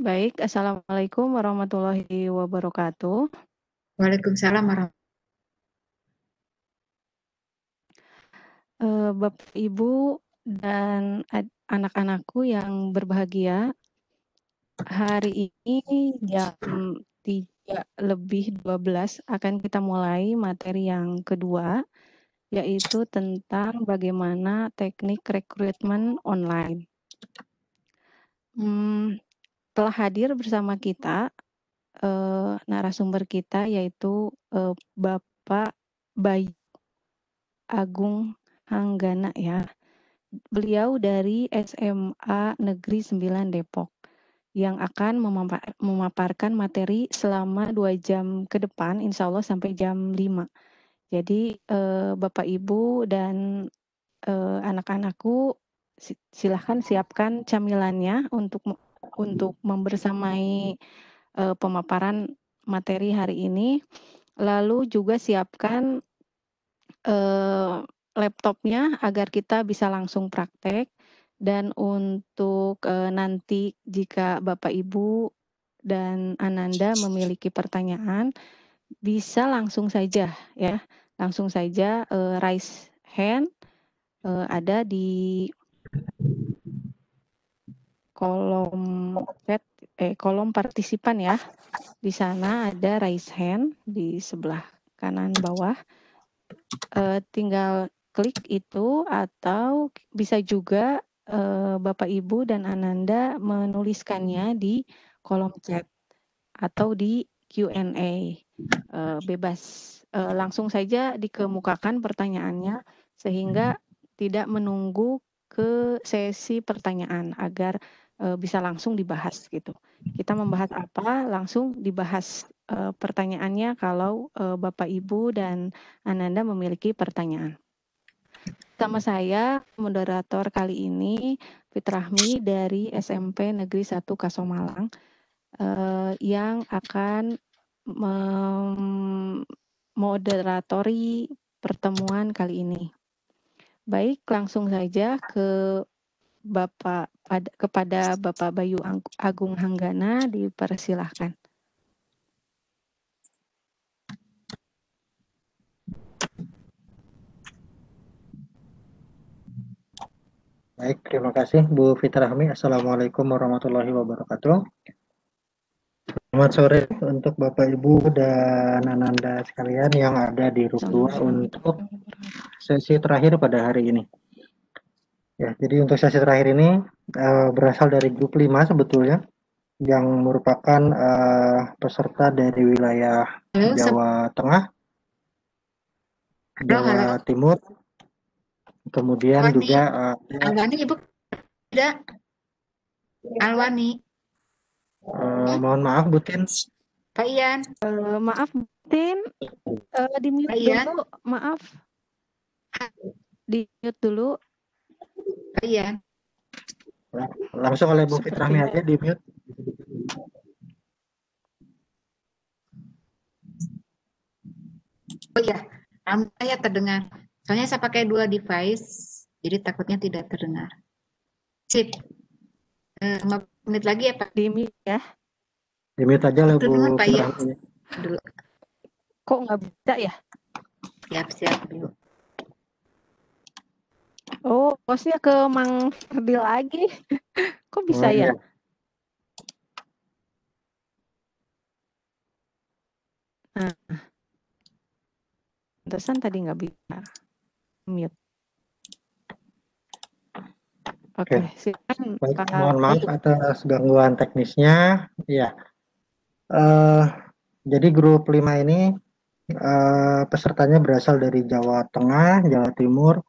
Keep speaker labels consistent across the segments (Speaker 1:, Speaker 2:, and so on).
Speaker 1: Baik, assalamualaikum warahmatullahi wabarakatuh.
Speaker 2: Waalaikumsalam warahmatullahi
Speaker 1: Bapak, Ibu, dan anak-anakku yang berbahagia, hari ini jam 3:12 akan kita mulai materi yang kedua, yaitu tentang bagaimana teknik rekrutmen online. Telah hadir bersama kita narasumber kita yaitu Bapak Bayu Agung Hanggana ya. Beliau dari SMA Negeri 9 Depok yang akan memaparkan materi selama 2 jam ke depan, insya Allah sampai jam 5. Jadi Bapak Ibu dan anak-anakku silahkan siapkan camilannya untuk membersamai pemaparan materi hari ini. Lalu juga siapkan laptopnya agar kita bisa langsung praktek. Dan untuk nanti jika Bapak Ibu dan Ananda memiliki pertanyaan, bisa langsung saja ya, langsung saja raise hand, ada di kolom chat, kolom partisipan ya. Di sana ada raise hand di sebelah kanan bawah. Tinggal klik itu atau bisa juga Bapak Ibu dan Ananda menuliskannya di kolom chat atau di Q&A. Bebas, langsung saja dikemukakan pertanyaannya sehingga tidak menunggu ke sesi pertanyaan agar bisa langsung dibahas gitu. Kita membahas apa, langsung dibahas pertanyaannya kalau Bapak Ibu dan Ananda memiliki pertanyaan. Sama saya, moderator kali ini Fitrahmi dari SMP Negeri 1 Kasomalang yang akan memoderatori pertemuan kali ini. Baik, langsung saja kepada Bapak Bayu Agung Hanggana, dipersilahkan.
Speaker 3: Baik, terima kasih Bu Fitrahmi. Assalamualaikum warahmatullahi wabarakatuh. Selamat sore untuk Bapak Ibu dan Ananda sekalian yang ada di RUK 2 untuk sesi terakhir pada hari ini. Ya, jadi untuk sesi terakhir ini berasal dari grup 5 sebetulnya, yang merupakan peserta dari wilayah Jawa Tengah, Jawa Timur, kemudian
Speaker 2: Alwani.
Speaker 3: juga
Speaker 2: Alwani Ibu tidak? Alwani.
Speaker 3: Mohon maaf Butin.
Speaker 2: Pak Ian.
Speaker 1: Maaf Butin, di mute dulu, maaf. Di mute dulu.
Speaker 2: Pak Ian.
Speaker 3: Langsung oleh Bu Fitrahmi aja di mute.
Speaker 2: Oh iya, saya terdengar. Soalnya saya pakai 2 device, jadi takutnya tidak terdengar. Sip. 5 menit lagi ya Pak?
Speaker 1: Di mute ya.
Speaker 3: Di mute aja lah Bu
Speaker 2: Fitrahmi.
Speaker 1: Kok nggak bisa ya?
Speaker 2: Siap dulu.
Speaker 1: Oh, bosnya ke Mang Ferdil lagi. Kok bisa ya? Nah, pantesan tadi nggak bisa mute. Oke, silakan
Speaker 3: Baik,
Speaker 1: Pak.
Speaker 3: mohon maaf atas gangguan teknisnya. Ya, jadi grup 5 ini pesertanya berasal dari Jawa Tengah, Jawa Timur,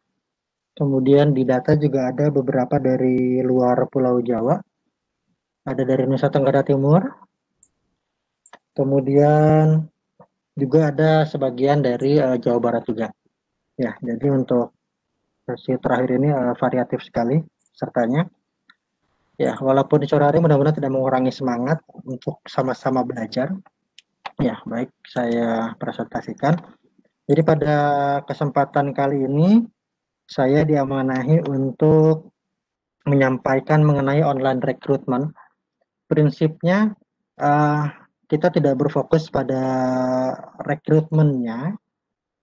Speaker 3: kemudian di data juga ada beberapa dari luar Pulau Jawa, ada dari Nusa Tenggara Timur, kemudian juga ada sebagian dari Jawa Barat juga. Ya, jadi untuk sesi terakhir ini variatif sekali sertanya. Ya, walaupun di sore hari mudah-mudahan tidak mengurangi semangat untuk sama-sama belajar. Ya, baik, saya presentasikan. Jadi pada kesempatan kali ini saya diamanahi untuk menyampaikan mengenai online recruitment prinsipnya kita tidak berfokus pada rekrutmennya,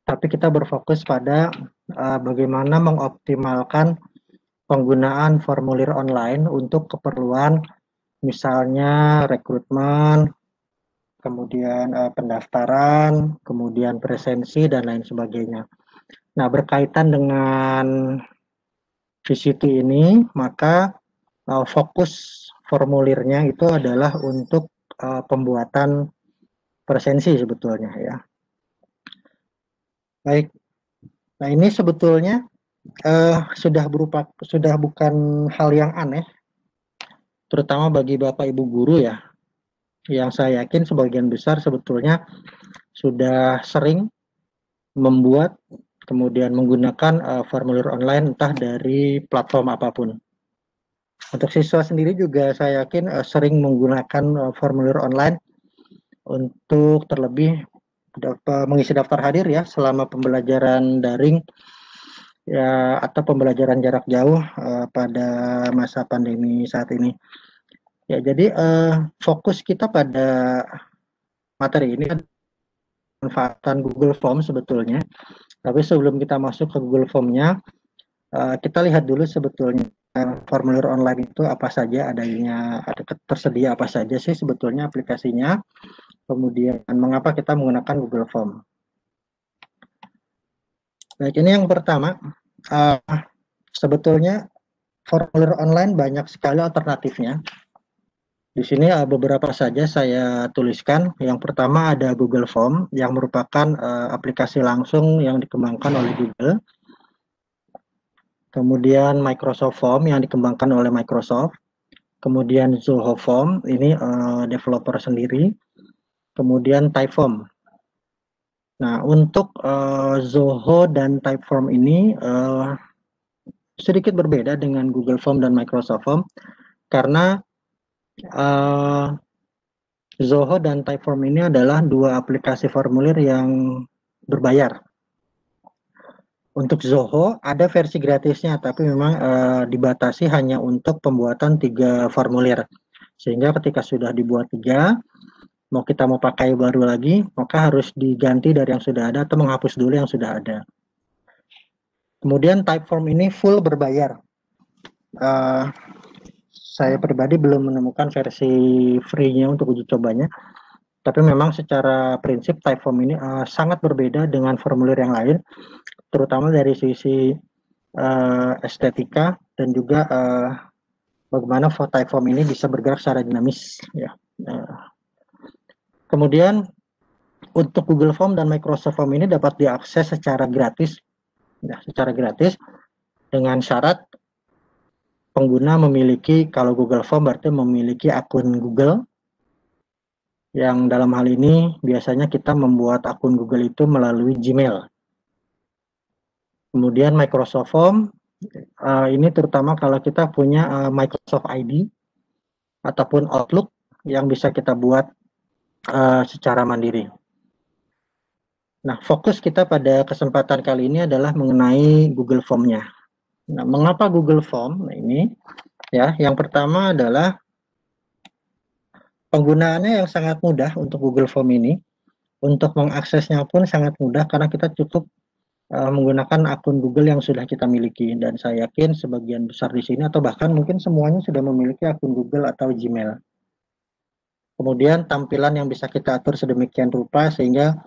Speaker 3: tapi kita berfokus pada bagaimana mengoptimalkan penggunaan formulir online untuk keperluan misalnya rekrutmen, kemudian pendaftaran, kemudian presensi, dan lain sebagainya. Nah, berkaitan dengan VCT ini, maka fokus formulirnya itu adalah untuk pembuatan presensi sebetulnya ya. Baik, nah ini sebetulnya sudah bukan hal yang aneh, terutama bagi Bapak Ibu guru ya, yang saya yakin sebagian besar sebetulnya sudah sering membuat kemudian menggunakan formulir online entah dari platform apapun. Untuk siswa sendiri juga saya yakin sering menggunakan formulir online untuk terlebih mengisi daftar hadir ya selama pembelajaran daring ya atau pembelajaran jarak jauh pada masa pandemi saat ini. Ya, jadi fokus kita pada materi ini manfaatkan Google Form sebetulnya. Tapi sebelum kita masuk ke Google Form-nya, kita lihat dulu sebetulnya formulir online itu apa saja adanya, tersedia apa saja sih sebetulnya aplikasinya. Kemudian mengapa kita menggunakan Google Form. Baik, ini yang pertama. Sebetulnya formulir online banyak sekali alternatifnya. Di sini beberapa saja saya tuliskan. Yang pertama ada Google Form yang merupakan aplikasi langsung yang dikembangkan oleh Google. Kemudian Microsoft Form yang dikembangkan oleh Microsoft. Kemudian Zoho Form, ini developer sendiri. Kemudian Typeform. Nah, untuk Zoho dan Typeform ini sedikit berbeda dengan Google Form dan Microsoft Form karena Zoho dan Typeform ini adalah dua aplikasi formulir yang berbayar. Untuk Zoho ada versi gratisnya, tapi memang dibatasi hanya untuk pembuatan 3 formulir. Sehingga ketika sudah dibuat 3, mau kita mau pakai baru lagi, maka harus diganti dari yang sudah ada atau menghapus dulu yang sudah ada. Kemudian Typeform ini full berbayar. Saya pribadi belum menemukan versi free-nya untuk uji cobanya, tapi memang secara prinsip Typeform ini sangat berbeda dengan formulir yang lain, terutama dari sisi estetika dan juga bagaimana Typeform ini bisa bergerak secara dinamis. Ya. Kemudian untuk Google Form dan Microsoft Form ini dapat diakses secara gratis, ya, secara gratis dengan syarat pengguna memiliki, kalau Google Form berarti memiliki akun Google, yang dalam hal ini biasanya kita membuat akun Google itu melalui Gmail. Kemudian Microsoft Form, ini terutama kalau kita punya Microsoft ID ataupun Outlook yang bisa kita buat secara mandiri. Nah, fokus kita pada kesempatan kali ini adalah mengenai Google Form-nya. Nah, mengapa Google Form? Nah, ini ya, yang pertama adalah penggunaannya yang sangat mudah untuk Google Form ini. Untuk mengaksesnya pun sangat mudah karena kita cukup menggunakan akun Google yang sudah kita miliki, dan saya yakin sebagian besar di sini atau bahkan mungkin semuanya sudah memiliki akun Google atau Gmail. Kemudian tampilan yang bisa kita atur sedemikian rupa sehingga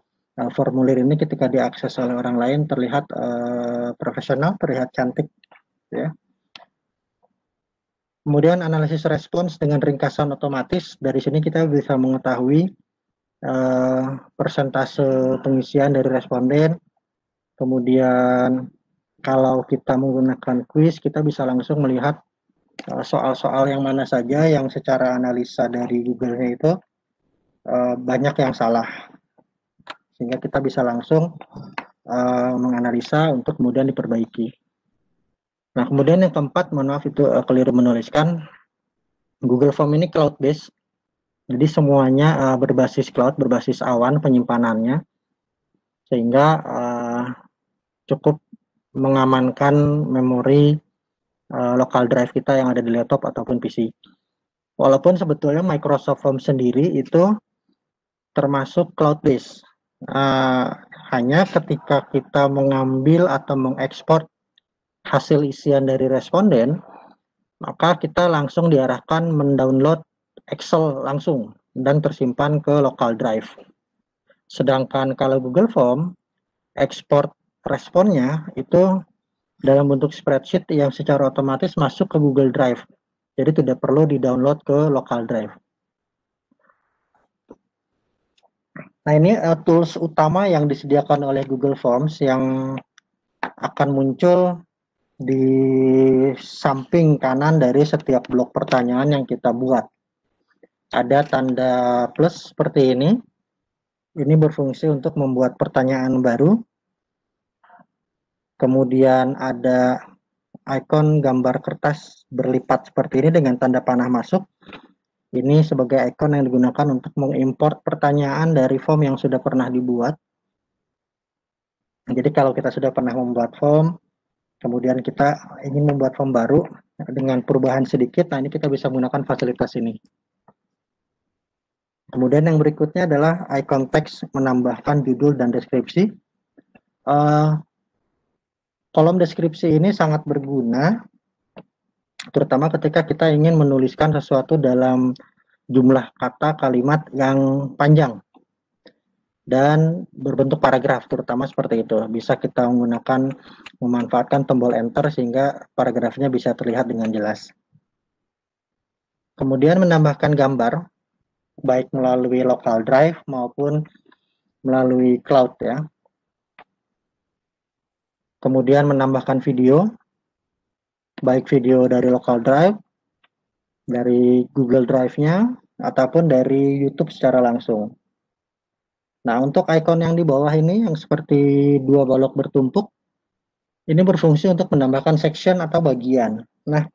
Speaker 3: formulir ini ketika diakses oleh orang lain terlihat profesional, terlihat cantik ya. Kemudian analisis respons dengan ringkasan otomatis. Dari sini kita bisa mengetahui persentase pengisian dari responden. Kemudian kalau kita menggunakan quiz, kita bisa langsung melihat soal-soal yang mana saja yang secara analisa dari Google-nya itu banyak yang salah. Sehingga kita bisa langsung menganalisa untuk kemudian diperbaiki. Nah, kemudian yang keempat, mohon maaf itu keliru menuliskan, Google Form ini cloud-based. Jadi semuanya berbasis cloud, berbasis awan penyimpanannya. Sehingga cukup mengamankan memori local drive kita yang ada di laptop ataupun PC. Walaupun sebetulnya Microsoft Form sendiri itu termasuk cloud-based. Hanya ketika kita mengambil atau mengekspor hasil isian dari responden, maka kita langsung diarahkan mendownload Excel langsung dan tersimpan ke local drive. Sedangkan kalau Google Form, ekspor responnya itu dalam bentuk spreadsheet yang secara otomatis masuk ke Google Drive. Jadi tidak perlu di-download ke local drive. Nah, ini tools utama yang disediakan oleh Google Forms yang akan muncul di samping kanan dari setiap blok pertanyaan yang kita buat. Ada tanda plus seperti ini. Ini berfungsi untuk membuat pertanyaan baru. Kemudian ada ikon gambar kertas berlipat seperti ini dengan tanda panah masuk. Ini sebagai ikon yang digunakan untuk mengimport pertanyaan dari form yang sudah pernah dibuat. Jadi kalau kita sudah pernah membuat form, kemudian kita ingin membuat form baru dengan perubahan sedikit, nah ini kita bisa menggunakan fasilitas ini. Kemudian yang berikutnya adalah icon teks menambahkan judul dan deskripsi. Kolom deskripsi ini sangat berguna, terutama ketika kita ingin menuliskan sesuatu dalam jumlah kata kalimat yang panjang dan berbentuk paragraf, terutama seperti itu. Bisa kita memanfaatkan tombol enter sehingga paragrafnya bisa terlihat dengan jelas. Kemudian menambahkan gambar, baik melalui local drive maupun melalui cloud ya. Kemudian menambahkan video, baik video dari local drive, dari Google Drive-nya, ataupun dari YouTube secara langsung. Nah, untuk ikon yang di bawah ini, yang seperti dua balok bertumpuk, ini berfungsi untuk menambahkan section atau bagian. Nah,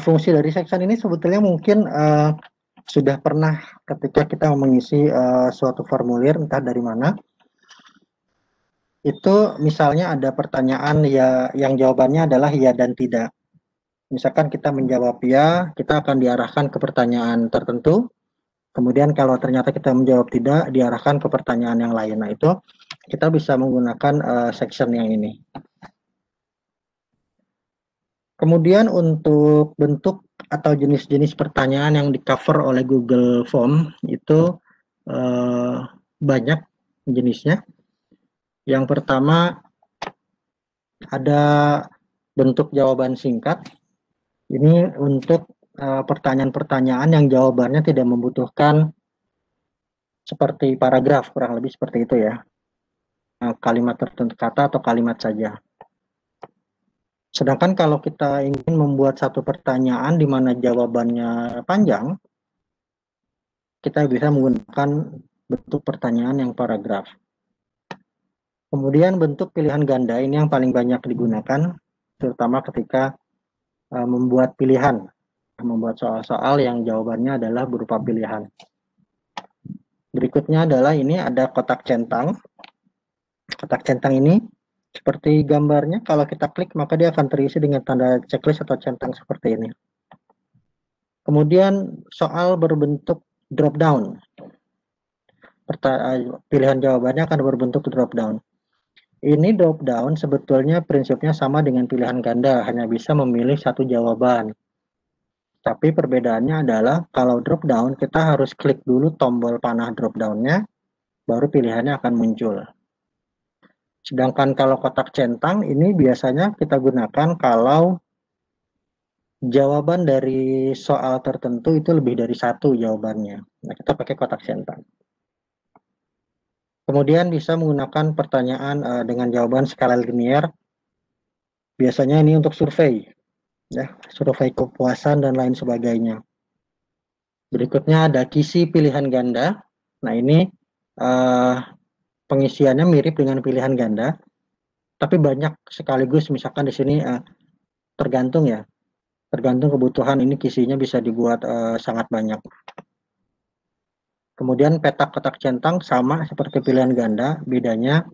Speaker 3: fungsi dari section ini sebetulnya mungkin sudah pernah ketika kita mengisi suatu formulir, entah dari mana. Itu misalnya ada pertanyaan ya yang jawabannya adalah ya dan tidak. Misalkan kita menjawab ya, kita akan diarahkan ke pertanyaan tertentu. Kemudian kalau ternyata kita menjawab tidak, diarahkan ke pertanyaan yang lain. Nah, itu kita bisa menggunakan section yang ini. Kemudian untuk bentuk atau jenis-jenis pertanyaan yang di-cover oleh Google Form itu banyak jenisnya. Yang pertama ada bentuk jawaban singkat. Ini untuk pertanyaan-pertanyaan yang jawabannya tidak membutuhkan seperti paragraf, kurang lebih seperti itu ya. Kalimat tertentu, kata atau kalimat saja. Sedangkan kalau kita ingin membuat satu pertanyaan di mana jawabannya panjang, kita bisa menggunakan bentuk pertanyaan yang paragraf. Kemudian bentuk pilihan ganda ini yang paling banyak digunakan, terutama ketika membuat pilihan, membuat soal-soal yang jawabannya adalah berupa pilihan. Berikutnya adalah ini ada kotak centang. Kotak centang ini seperti gambarnya, kalau kita klik maka dia akan terisi dengan tanda checklist atau centang seperti ini. Kemudian soal berbentuk drop down. Pilihan jawabannya akan berbentuk drop down. Ini drop down sebetulnya prinsipnya sama dengan pilihan ganda, hanya bisa memilih satu jawaban. Tapi perbedaannya adalah kalau drop down kita harus klik dulu tombol panah drop down-nya, baru pilihannya akan muncul. Sedangkan kalau kotak centang ini biasanya kita gunakan kalau jawaban dari soal tertentu itu lebih dari satu jawabannya. Nah, kita pakai kotak centang. Kemudian bisa menggunakan pertanyaan dengan jawaban skala linier. Biasanya ini untuk survei, ya, survei kepuasan dan lain sebagainya. Berikutnya ada kisi pilihan ganda. Nah, ini pengisiannya mirip dengan pilihan ganda, tapi banyak sekaligus. Misalkan di sini tergantung ya, tergantung kebutuhan. Ini kisinya bisa dibuat sangat banyak. Kemudian petak kotak centang sama seperti pilihan ganda, bedanya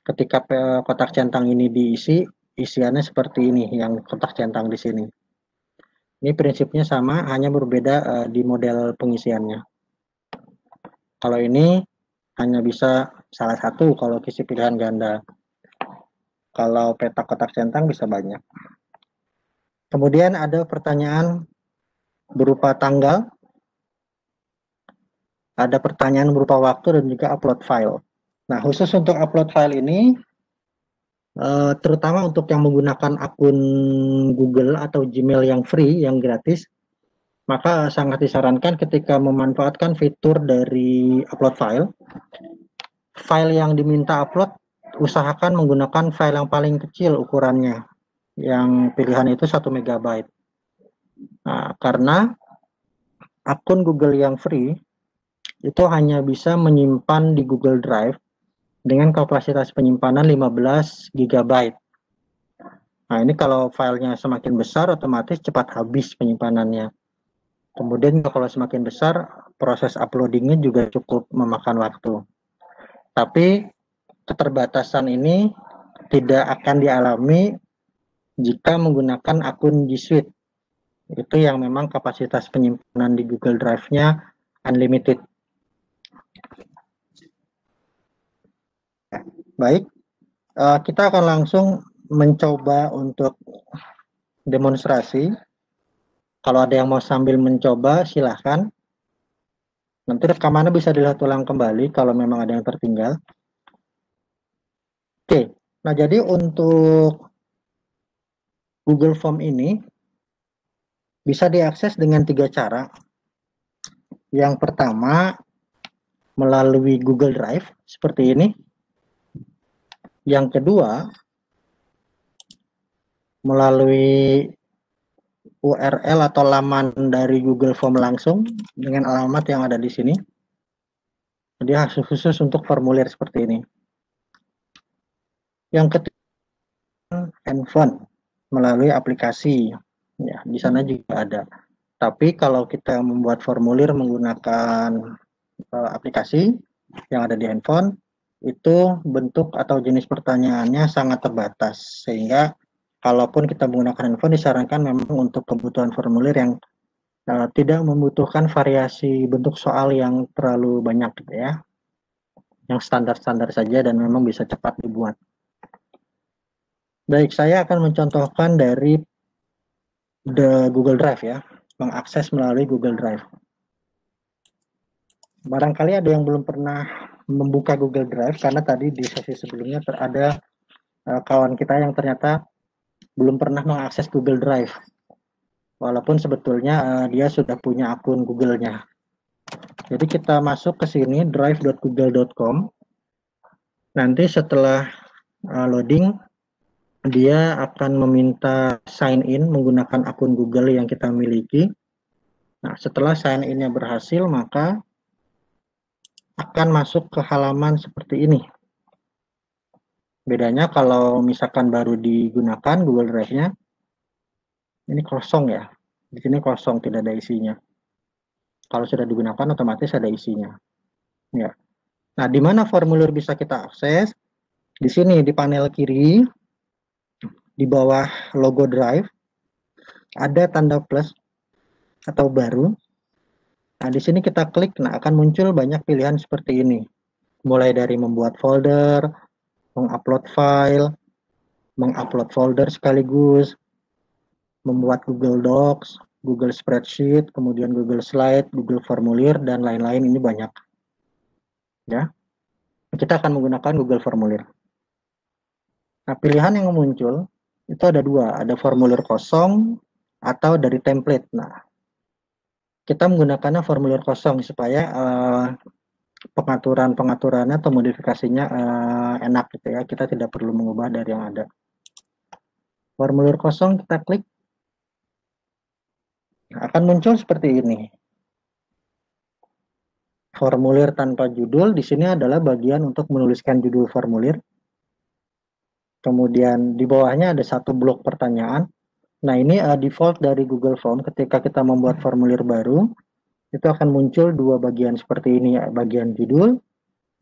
Speaker 3: ketika kotak centang ini diisi, isiannya seperti ini yang kotak centang di sini. Ini prinsipnya sama, hanya berbeda di model pengisiannya. Kalau ini hanya bisa salah satu kalau isi pilihan ganda. Kalau petak kotak centang bisa banyak. Kemudian ada pertanyaan berupa tanggal, ada pertanyaan berupa waktu, dan juga upload file. Nah, khusus untuk upload file ini, terutama untuk yang menggunakan akun Google atau Gmail yang free, yang gratis, maka sangat disarankan ketika memanfaatkan fitur dari upload file yang diminta upload, usahakan menggunakan file yang paling kecil ukurannya, yang pilihan itu 1 MB. Nah, karena akun Google yang free itu hanya bisa menyimpan di Google Drive dengan kapasitas penyimpanan 15 GB. Nah, ini kalau filenya semakin besar, otomatis cepat habis penyimpanannya. Kemudian kalau semakin besar, proses uploadingnya juga cukup memakan waktu. Tapi keterbatasan ini tidak akan dialami jika menggunakan akun G Suite. Itu yang memang kapasitas penyimpanan di Google Drive-nya unlimited. Baik, kita akan langsung mencoba untuk demonstrasi. Kalau ada yang mau sambil mencoba, silahkan. Nanti rekamannya bisa dilihat ulang kembali kalau memang ada yang tertinggal. Oke, nah jadi untuk Google Form ini bisa diakses dengan 3 cara. Yang pertama, melalui Google Drive, seperti ini. Yang kedua, melalui URL atau laman dari Google Form langsung dengan alamat yang ada di sini. Jadi khusus untuk formulir seperti ini. Yang ketiga, handphone melalui aplikasi. Ya, di sana juga ada. Tapi kalau kita membuat formulir menggunakan aplikasi yang ada di handphone, itu bentuk atau jenis pertanyaannya sangat terbatas, sehingga kalaupun kita menggunakan handphone disarankan memang untuk kebutuhan formulir yang tidak membutuhkan variasi bentuk soal yang terlalu banyak gitu ya, yang standar-standar saja dan memang bisa cepat dibuat. Baik, saya akan mencontohkan dari Google Drive ya, mengakses melalui Google Drive. Barangkali ada yang belum pernah membuka Google Drive, karena tadi di sesi sebelumnya ada kawan kita yang ternyata belum pernah mengakses Google Drive, walaupun sebetulnya dia sudah punya akun Google-nya. Jadi kita masuk ke sini, drive.google.com. Nanti setelah loading, dia akan meminta sign in menggunakan akun Google yang kita miliki. Nah, setelah sign in-nya berhasil, maka akan masuk ke halaman seperti ini. Bedanya kalau misalkan baru digunakan Google Drive-nya, ini kosong ya. Di sini kosong, tidak ada isinya. Kalau sudah digunakan, otomatis ada isinya. Ya. Nah, di mana formulir bisa kita akses? Di sini di panel kiri, di bawah logo Drive, ada tanda plus atau baru. Nah, di sini kita klik, nah akan muncul banyak pilihan seperti ini. Mulai dari membuat folder, mengupload file, mengupload folder sekaligus, membuat Google Docs, Google Spreadsheet, kemudian Google Slide, Google Formulir, dan lain-lain. Ini banyak. Ya, kita akan menggunakan Google Formulir. Nah, pilihan yang muncul itu ada 2, ada formulir kosong atau dari template. Nah, kita menggunakannya formulir kosong supaya pengaturannya atau modifikasinya enak gitu ya. Kita tidak perlu mengubah dari yang ada. Formulir kosong kita klik, akan muncul seperti ini. Formulir tanpa judul, di sini adalah bagian untuk menuliskan judul formulir. Kemudian di bawahnya ada 1 blok pertanyaan. Nah, ini default dari Google Form. Ketika kita membuat formulir baru, itu akan muncul 2 bagian seperti ini, ya, bagian judul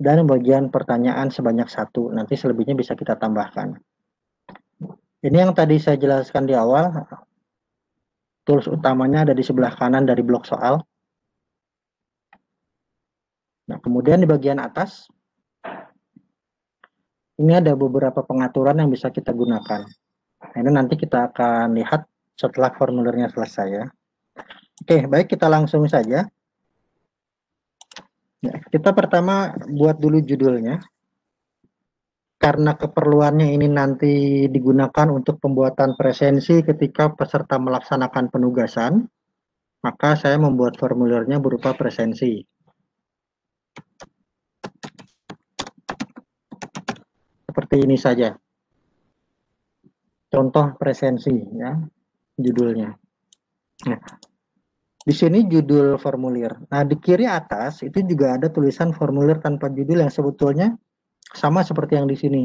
Speaker 3: dan bagian pertanyaan sebanyak 1. Nanti selebihnya bisa kita tambahkan. Ini yang tadi saya jelaskan di awal, Tools utamanya ada di sebelah kanan dari blok soal. Nah, kemudian di bagian atas, ini ada beberapa pengaturan yang bisa kita gunakan. Nah, ini nanti kita akan lihat setelah formulirnya selesai ya. Oke, baik, kita langsung saja. Ya, kita pertama buat dulu judulnya. Karena keperluannya ini nanti digunakan untuk pembuatan presensi ketika peserta melaksanakan penugasan, maka saya membuat formulirnya berupa presensi. Seperti ini saja. Contoh presensi ya, judulnya. Nah, di sini judul formulir. Nah, di kiri atas itu juga ada tulisan formulir tanpa judul yang sebetulnya sama seperti yang di sini.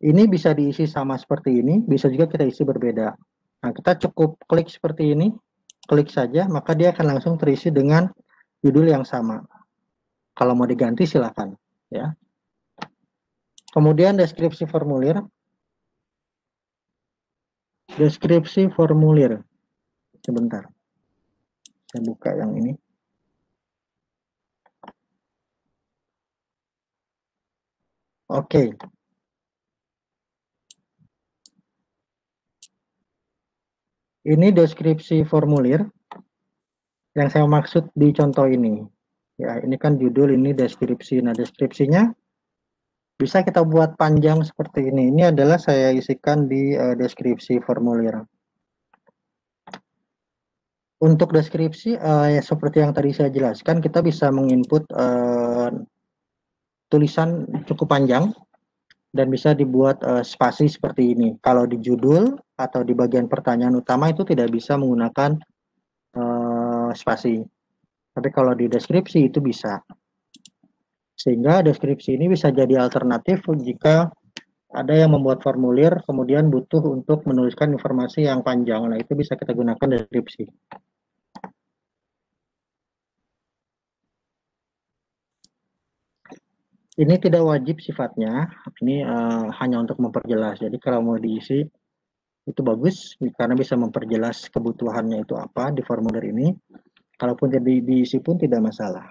Speaker 3: Ini bisa diisi sama seperti ini, bisa juga kita isi berbeda. Nah, kita cukup klik seperti ini, klik saja, maka dia akan langsung terisi dengan judul yang sama. Kalau mau diganti silakan, ya. Kemudian deskripsi formulir. Deskripsi formulir. Sebentar. Saya buka yang ini. Oke. Ini deskripsi formulir yang saya maksud di contoh ini. Ya, ini kan judul, ini deskripsi. Nah, deskripsinya bisa kita buat panjang seperti ini. Ini adalah saya isikan di deskripsi formulir. Untuk deskripsi, ya seperti yang tadi saya jelaskan, kita bisa menginput tulisan cukup panjang dan bisa dibuat spasi seperti ini. Kalau di judul atau di bagian pertanyaan utama itu tidak bisa menggunakan spasi. Tapi kalau di deskripsi itu bisa. Sehingga deskripsi ini bisa jadi alternatif jika ada yang membuat formulir kemudian butuh untuk menuliskan informasi yang panjang. Nah, itu bisa kita gunakan deskripsi. Ini tidak wajib sifatnya, ini hanya untuk memperjelas. Jadi kalau mau diisi itu bagus karena bisa memperjelas kebutuhannya itu apa di formulir ini. Kalaupun tidak diisi pun tidak masalah.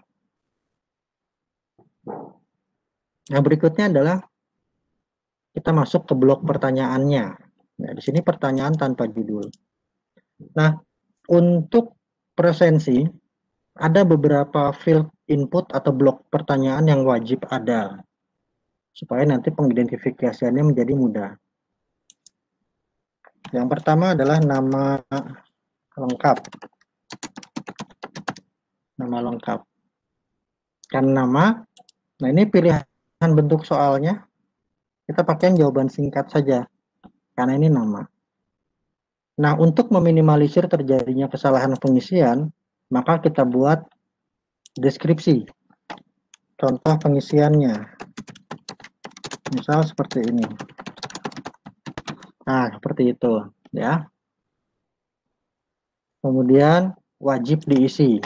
Speaker 3: Nah, berikutnya adalah kita masuk ke blok pertanyaannya. Nah, di sini pertanyaan tanpa judul. Nah, untuk presensi ada beberapa field input atau blok pertanyaan yang wajib ada supaya nanti pengidentifikasiannya menjadi mudah. Yang pertama adalah nama lengkap. Nama lengkap. Kan nama, nah ini pilihan bentuk soalnya, kita pakai yang jawaban singkat saja, karena ini nama. Nah, untuk meminimalisir terjadinya kesalahan pengisian, maka kita buat deskripsi. Contoh pengisiannya. Misal seperti ini. Nah, seperti itu, ya. Kemudian wajib diisi.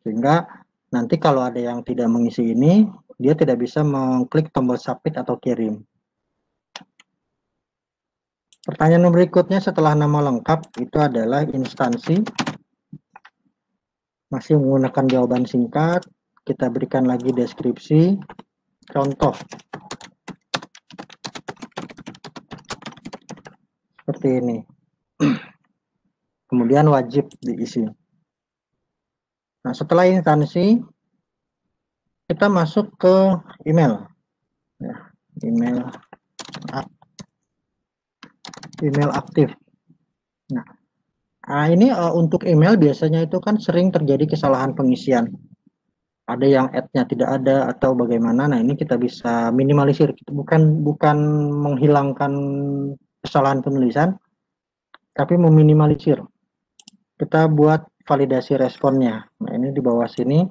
Speaker 3: Sehingga nanti kalau ada yang tidak mengisi ini, dia tidak bisa mengklik tombol submit atau kirim. Pertanyaan berikutnya setelah nama lengkap itu adalah instansi. Masih menggunakan jawaban singkat, kita berikan lagi deskripsi, contoh. Seperti ini. Kemudian wajib diisi. Nah, setelah instansi, kita masuk ke email. Ya, email aktif. Nah, ini untuk email biasanya itu kan sering terjadi kesalahan pengisian. Ada yang add-nya tidak ada atau bagaimana. Nah, ini kita bisa minimalisir. Bukan menghilangkan kesalahan penulisan, tapi meminimalisir. Kita buat validasi responnya. Nah, ini di bawah sini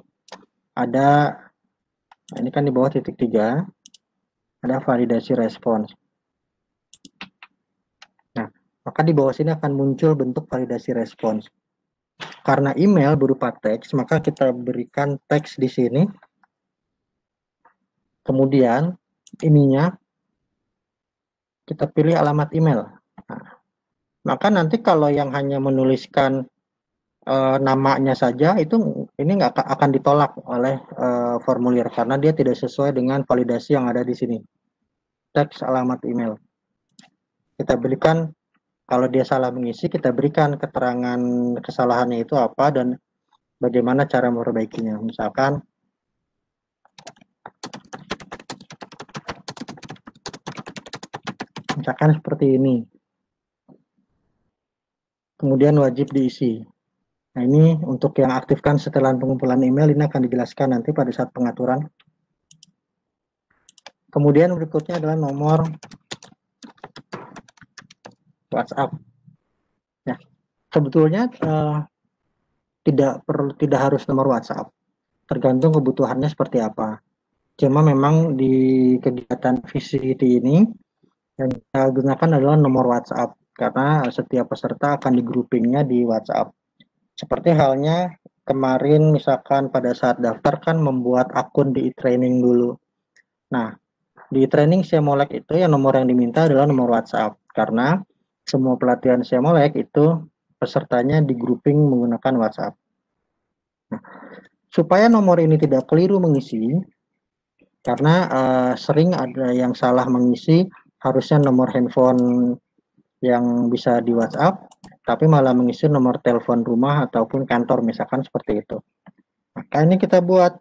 Speaker 3: ada, nah ini kan di bawah titik 3, ada validasi respons. Nah, maka di bawah sini akan muncul bentuk validasi respons. Karena email berupa teks, maka kita berikan teks di sini. Kemudian ininya kita pilih alamat email. Nah, Maka nanti kalau yang hanya menuliskan namanya saja itu ini nggak akan ditolak oleh formulir karena dia tidak sesuai dengan validasi yang ada di sini. Teks alamat email. Kita berikan, kalau dia salah mengisi, kita berikan keterangan kesalahannya itu apa dan bagaimana cara memperbaikinya. Misalkan seperti ini. Kemudian wajib diisi. Nah, ini untuk yang aktifkan setelah pengumpulan email, ini akan dijelaskan nanti pada saat pengaturan. Kemudian berikutnya adalah nomor WhatsApp. Ya, sebetulnya tidak harus nomor WhatsApp. Tergantung kebutuhannya seperti apa. Cuma memang di kegiatan VCT ini yang kita gunakan adalah nomor WhatsApp karena setiap peserta akan di groupingnya di WhatsApp. Seperti halnya kemarin misalkan pada saat daftar kan membuat akun di e-training dulu. Nah, di training Siamolek itu yang nomor yang diminta adalah nomor WhatsApp karena semua pelatihan Siamolek itu pesertanya di grouping menggunakan WhatsApp. Nah, supaya nomor ini tidak keliru mengisi, karena sering ada yang salah mengisi, harusnya nomor handphone yang bisa di WhatsApp, tapi malah mengisi nomor telepon rumah ataupun kantor, misalkan seperti itu. Maka ini kita buat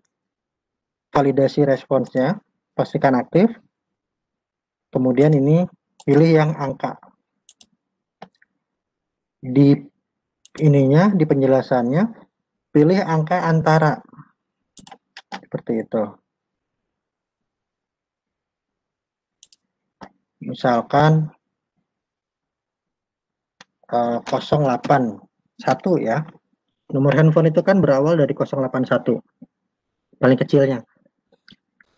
Speaker 3: validasi responsnya, pastikan aktif, kemudian ini pilih yang angka. Di ininya, di penjelasannya, pilih angka antara, seperti itu. Misalkan 081 ya. Nomor handphone itu kan berawal dari 081, paling kecilnya.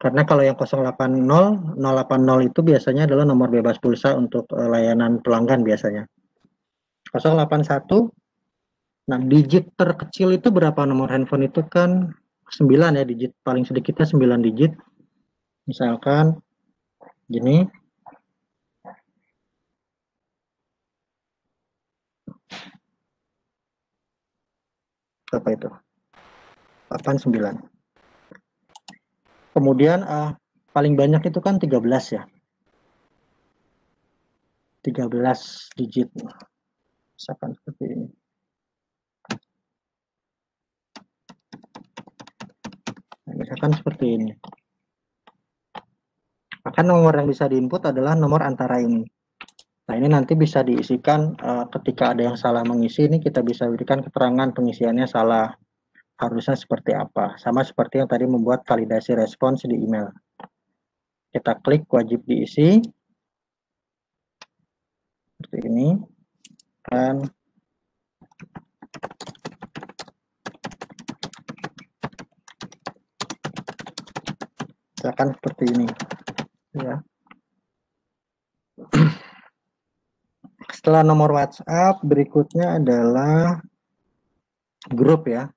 Speaker 3: Karena kalau yang 080 itu biasanya adalah nomor bebas pulsa untuk layanan pelanggan biasanya. 081, nah digit terkecil itu berapa nomor handphone itu kan 9 ya, digit paling sedikitnya 9 digit. Misalkan gini. Berapa itu? 89. Kemudian paling banyak itu kan 13 ya. 13 digit. Misalkan seperti ini. Nah, misalkan seperti ini. Maka nomor yang bisa diinput adalah nomor antara ini. Nah, ini nanti bisa diisikan ketika ada yang salah mengisi, ini kita bisa berikan keterangan pengisiannya salah. Harusnya seperti apa. Sama seperti yang tadi membuat validasi respons di email. Kita klik wajib diisi. Seperti ini. Dan misalkan seperti ini. Ya. Setelah nomor WhatsApp, berikutnya adalah grup ya.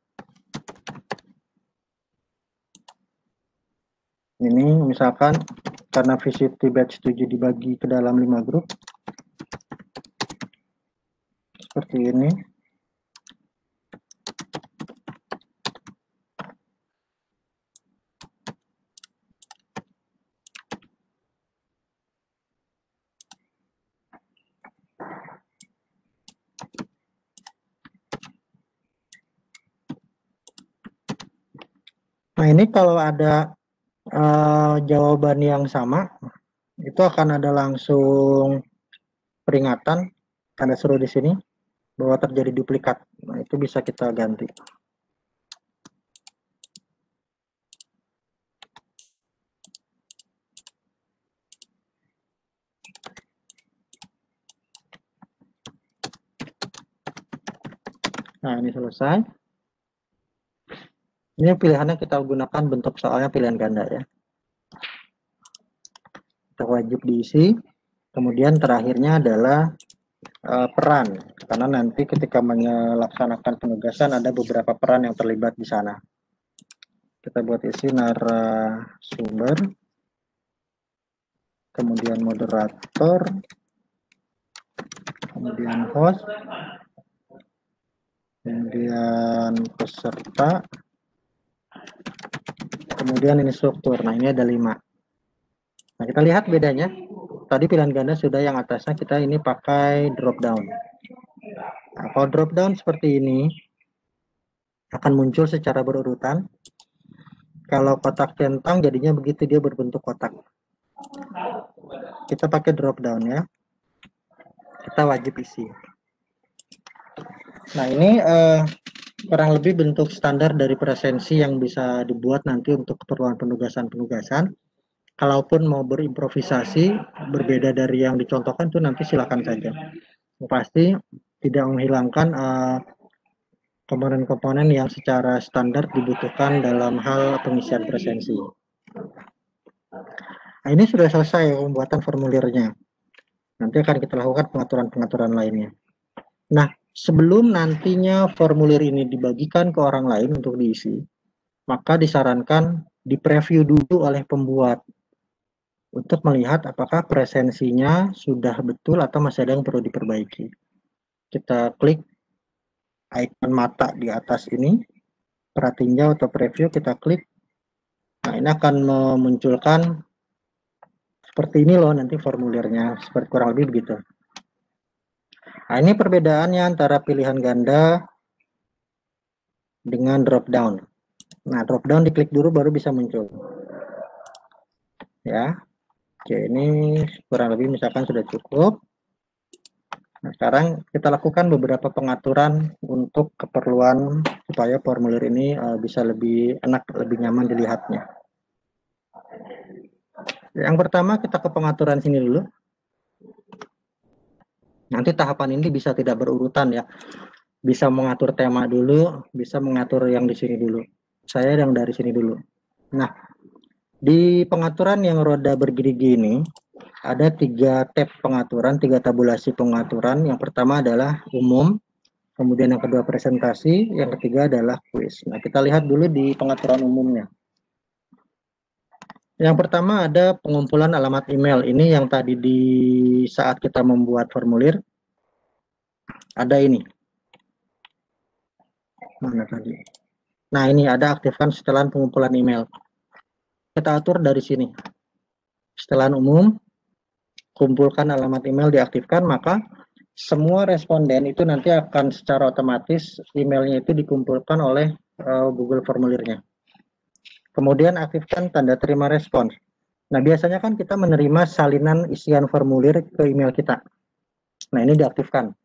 Speaker 3: Ini misalkan karena visit batch 7 dibagi ke dalam 5 grup. Seperti ini. Nah, ini kalau ada jawaban yang sama, itu akan ada langsung peringatan, tanda seru di sini, bahwa terjadi duplikat. Nah, itu bisa kita ganti. Nah, ini selesai. Ini pilihannya kita gunakan bentuk soalnya pilihan ganda ya. Kita wajib diisi. Kemudian terakhirnya adalah peran. Karena nanti ketika melaksanakan penugasan ada beberapa peran yang terlibat di sana. Kita buat isi narasumber. Kemudian moderator. kemudian host, kemudian peserta, kemudian ini struktur. Nah, ini ada 5. Nah, kita lihat bedanya. Tadi pilihan ganda sudah, yang atasnya kita ini pakai drop down. Nah, kalau drop down seperti ini akan muncul secara berurutan. Kalau kotak centang jadinya begitu, dia berbentuk kotak. Kita pakai drop down ya. Kita wajib isi. Nah, ini kurang lebih bentuk standar dari presensi yang bisa dibuat nanti untuk keperluan penugasan-penugasan. Kalaupun mau berimprovisasi berbeda dari yang dicontohkan itu nanti silakan saja. Pasti tidak menghilangkan komponen-komponen yang secara standar dibutuhkan dalam hal pengisian presensi. Nah, ini sudah selesai pembuatan formulirnya. Nanti akan kita lakukan pengaturan-pengaturan lainnya. Nah, sebelum nantinya formulir ini dibagikan ke orang lain untuk diisi, maka disarankan di-preview dulu oleh pembuat untuk melihat apakah presensinya sudah betul atau masih ada yang perlu diperbaiki. Kita klik icon mata di atas ini, pratinjau atau preview, kita klik. Nah, ini akan memunculkan seperti ini loh nanti formulirnya, seperti kurang lebih begitu. Nah, ini perbedaannya antara pilihan ganda dengan drop down. Nah, drop down diklik dulu baru bisa muncul. Ya. Oke, ini kurang lebih misalkan sudah cukup. Nah, sekarang kita lakukan beberapa pengaturan untuk keperluan supaya formulir ini bisa lebih enak, lebih nyaman dilihatnya. Yang pertama kita ke pengaturan sini dulu. Nanti tahapan ini bisa tidak berurutan ya. Bisa mengatur tema dulu, bisa mengatur yang di sini dulu. Saya yang dari sini dulu. Nah, di pengaturan yang roda bergerigi ini, ada 3 tab pengaturan, 3 tabulasi pengaturan. Yang pertama adalah umum, kemudian yang kedua presentasi, yang ketiga adalah kuis. Nah, kita lihat dulu di pengaturan umumnya. Yang pertama ada pengumpulan alamat email. Ini yang tadi di saat kita membuat formulir, ada ini. Mana tadi? Nah, ini ada aktifkan setelan pengumpulan email. Kita atur dari sini. Setelan umum, kumpulkan alamat email diaktifkan, maka semua responden itu nanti akan secara otomatis emailnya itu dikumpulkan oleh Google formulirnya. Kemudian aktifkan tanda terima respons. Nah, biasanya kan kita menerima salinan isian formulir ke email kita. Nah, ini diaktifkan.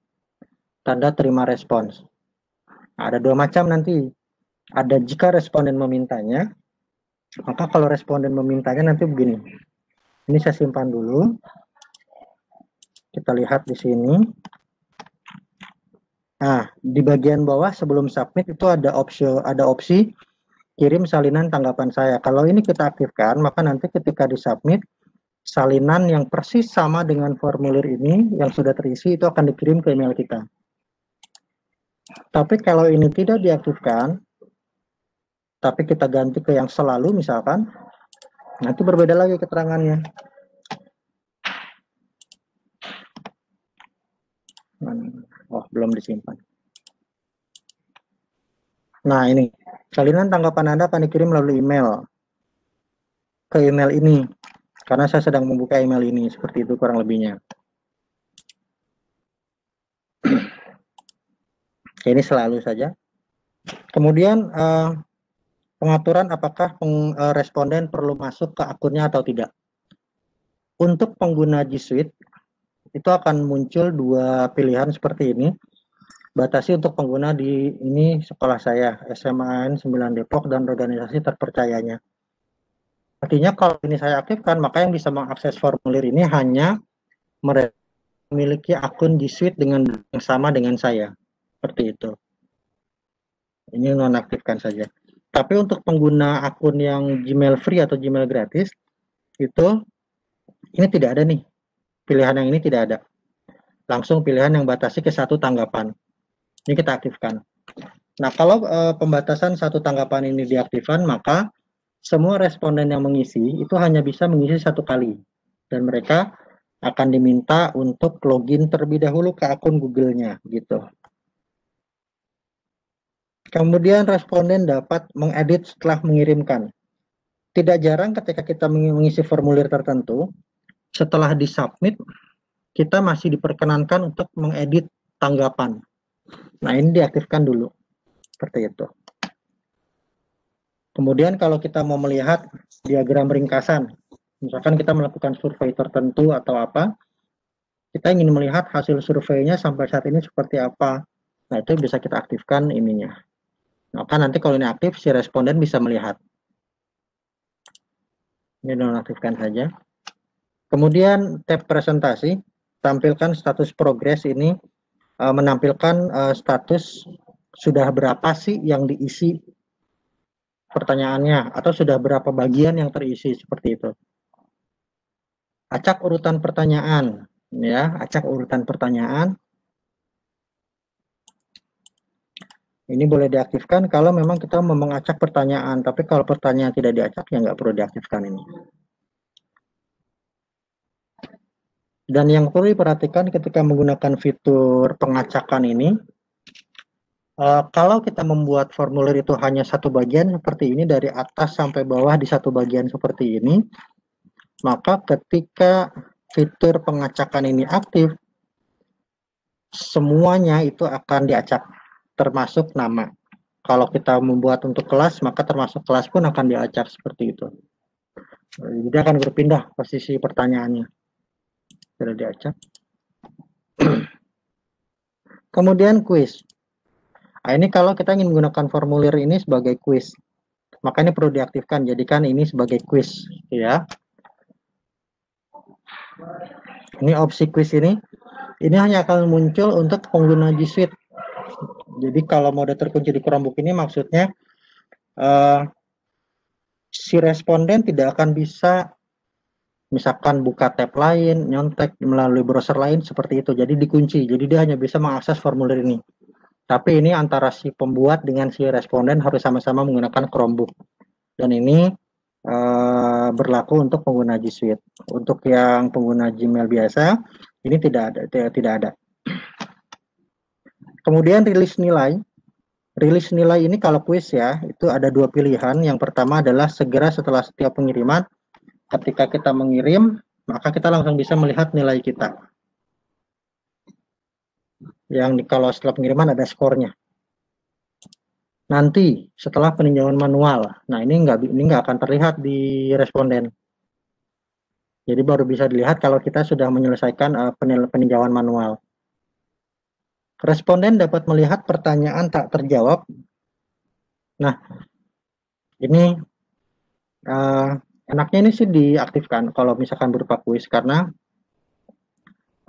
Speaker 3: Tanda terima respons. Nah, ada 2 macam nanti. Ada jika responden memintanya, maka kalau responden memintanya nanti begini. Ini saya simpan dulu. Kita lihat di sini. Nah, di bagian bawah sebelum submit itu ada opsi kirim salinan tanggapan saya. Kalau ini kita aktifkan, maka nanti ketika disubmit, salinan yang persis sama dengan formulir ini yang sudah terisi itu akan dikirim ke email kita. Tapi kalau ini tidak diaktifkan, tapi kita ganti ke yang selalu misalkan, nanti berbeda lagi keterangannya. Oh, belum disimpan. Nah, ini salinan tanggapan Anda akan dikirim melalui email ke email ini, karena saya sedang membuka email ini, seperti itu kurang lebihnya. Ini selalu saja. Kemudian pengaturan apakah responden perlu masuk ke akunnya atau tidak. Untuk pengguna G Suite itu akan muncul 2 pilihan seperti ini. Batasi untuk pengguna di ini sekolah saya, SMAN 9 Depok dan organisasi terpercayanya. Artinya kalau ini saya aktifkan, maka yang bisa mengakses formulir ini hanya mereka memiliki akun G Suite dengan yang sama dengan saya. Seperti itu. Ini nonaktifkan saja. Tapi untuk pengguna akun yang Gmail free atau Gmail gratis, itu ini tidak ada nih. Pilihan yang ini tidak ada. Langsung pilihan yang batasi ke 1 tanggapan. Ini kita aktifkan. Nah, kalau pembatasan 1 tanggapan ini diaktifkan, maka semua responden yang mengisi itu hanya bisa mengisi 1 kali. Dan mereka akan diminta untuk login terlebih dahulu ke akun Google-nya gitu. Kemudian responden dapat mengedit setelah mengirimkan. Tidak jarang ketika kita mengisi formulir tertentu, setelah disubmit, kita masih diperkenankan untuk mengedit tanggapan. Nah, ini diaktifkan dulu. Seperti itu. Kemudian kalau kita mau melihat diagram ringkasan, misalkan kita melakukan survei tertentu atau apa, kita ingin melihat hasil surveinya sampai saat ini seperti apa. Nah, itu bisa kita aktifkan ininya. Maka nanti kalau ini aktif, si responden bisa melihat. Ini nonaktifkan saja. Kemudian tab presentasi, tampilkan status progres ini, menampilkan status sudah berapa sih yang diisi pertanyaannya, atau sudah berapa bagian yang terisi, seperti itu. Acak urutan pertanyaan, ya, acak urutan pertanyaan. Ini boleh diaktifkan kalau memang kita mau mengacak pertanyaan, tapi kalau pertanyaan tidak diacak, ya nggak perlu diaktifkan ini. Dan yang perlu diperhatikan ketika menggunakan fitur pengacakan ini, kalau kita membuat formulir itu hanya satu bagian seperti ini, dari atas sampai bawah di satu bagian seperti ini, maka ketika fitur pengacakan ini aktif, semuanya itu akan diacak, termasuk nama. Kalau kita membuat untuk kelas, maka termasuk kelas pun akan diacak seperti itu. Jadi akan berpindah posisi pertanyaannya. Sudah diacak. Kemudian kuis. Nah, ini kalau kita ingin menggunakan formulir ini sebagai kuis, maka ini perlu diaktifkan. Jadikan ini sebagai kuis, ya. Ini opsi kuis ini hanya akan muncul untuk pengguna G Suite. Jadi kalau mode terkunci di Chromebook ini maksudnya si responden tidak akan bisa misalkan buka tab lain, nyontek melalui browser lain seperti itu. Jadi dikunci. Jadi dia hanya bisa mengakses formulir ini. Tapi ini antara si pembuat dengan si responden harus sama-sama menggunakan Chromebook. Dan ini berlaku untuk pengguna G Suite. Untuk yang pengguna Gmail biasa, ini tidak ada. Kemudian rilis nilai. Rilis nilai ini kalau kuis ya, itu ada dua pilihan. Yang pertama adalah segera setelah setiap pengiriman. Ketika kita mengirim, maka kita langsung bisa melihat nilai kita. Yang kalau setelah pengiriman ada skornya. Nanti setelah peninjauan manual, nah ini nggak akan terlihat di responden. Jadi baru bisa dilihat kalau kita sudah menyelesaikan peninjauan manual. Responden dapat melihat pertanyaan tak terjawab. Nah, ini enaknya ini sih diaktifkan kalau misalkan berupa kuis, karena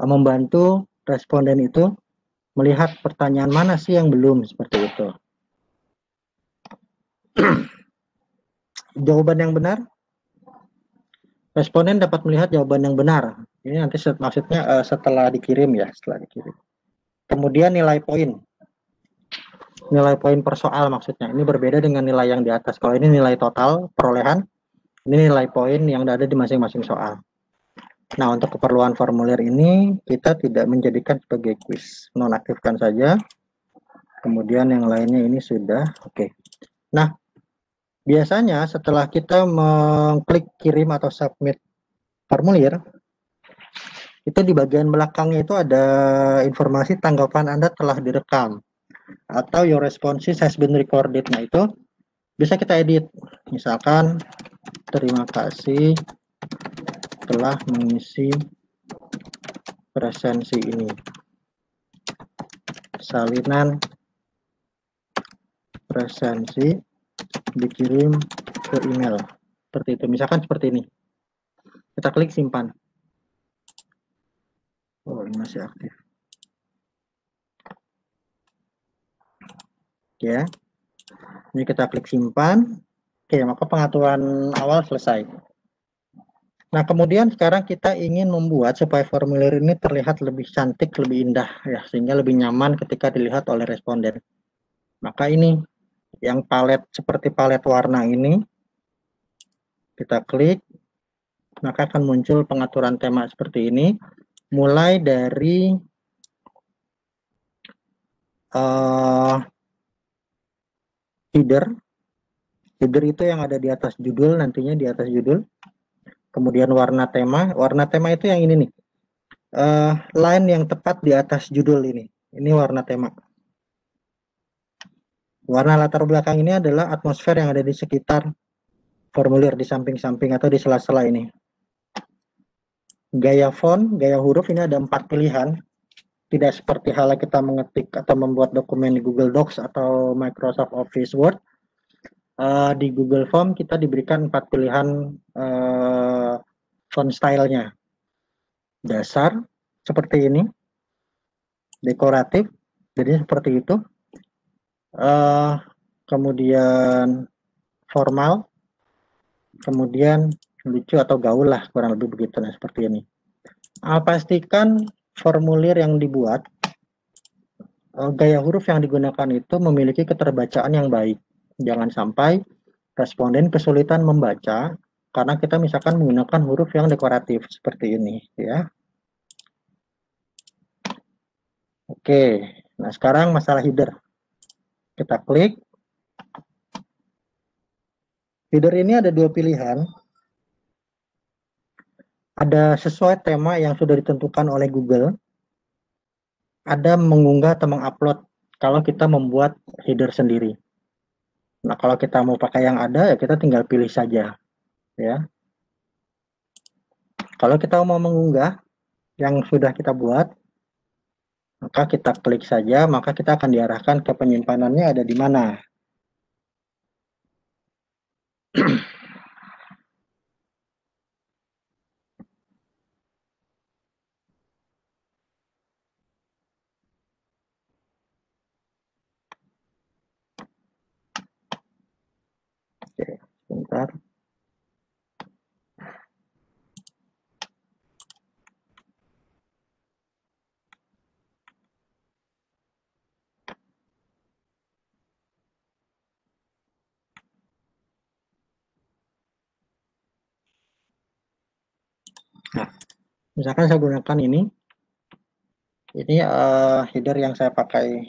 Speaker 3: membantu responden itu melihat pertanyaan mana sih yang belum, seperti itu. Jawaban yang benar, responden dapat melihat jawaban yang benar. Ini nanti maksudnya setelah dikirim ya, setelah dikirim. Kemudian nilai poin. Nilai poin per soal maksudnya. Ini berbeda dengan nilai yang di atas. Kalau ini nilai total perolehan, ini nilai poin yang ada di masing-masing soal. Nah, untuk keperluan formulir ini kita tidak menjadikan sebagai kuis. Nonaktifkan saja. Kemudian yang lainnya ini sudah oke. Nah, biasanya setelah kita mengklik kirim atau submit formulir, itu di bagian belakangnya itu ada informasi tanggapan Anda telah direkam atau your responses has been recorded. Nah, itu bisa kita edit. Misalkan, terima kasih telah mengisi presensi ini. Salinan presensi dikirim ke email. Seperti itu. Misalkan seperti ini. Kita klik simpan. Oh, ini masih aktif. Ya. Ini kita klik simpan. Oke, maka pengaturan awal selesai. Nah, kemudian sekarang kita ingin membuat supaya formulir ini terlihat lebih cantik, lebih indah ya, sehingga lebih nyaman ketika dilihat oleh responden. Maka ini yang palet seperti palet warna ini kita klik. maka akan muncul pengaturan tema seperti ini, mulai dari header itu yang ada di atas judul, nantinya di atas judul. Kemudian warna tema itu yang ini nih, line yang tepat di atas judul ini warna tema. Warna latar belakang ini adalah atmosfer yang ada di sekitar formulir, di samping-samping atau di sela-sela ini. Gaya font, gaya huruf ini ada 4 pilihan. Tidak seperti halnya kita mengetik atau membuat dokumen di Google Docs atau Microsoft Office Word. Di Google Form kita diberikan 4 pilihan font stylenya. Dasar, seperti ini. Dekoratif, jadi seperti itu. Kemudian formal, kemudian lucu atau gaul lah, kurang lebih begitu, nah seperti ini. Pastikan formulir yang dibuat, gaya huruf yang digunakan itu memiliki keterbacaan yang baik. Jangan sampai responden kesulitan membaca karena kita misalkan menggunakan huruf yang dekoratif seperti ini, ya. Oke, nah sekarang masalah header. Kita klik. Header ini ada 2 pilihan. Ada sesuai tema yang sudah ditentukan oleh Google. Ada mengunggah atau mengupload kalau kita membuat header sendiri. Nah, kalau kita mau pakai yang ada, ya kita tinggal pilih saja, ya. Kalau kita mau mengunggah yang sudah kita buat, maka kita klik saja, maka kita akan diarahkan ke penyimpanannya ada di mana. Oke, sebentar. Nah, misalkan saya gunakan ini header yang saya pakai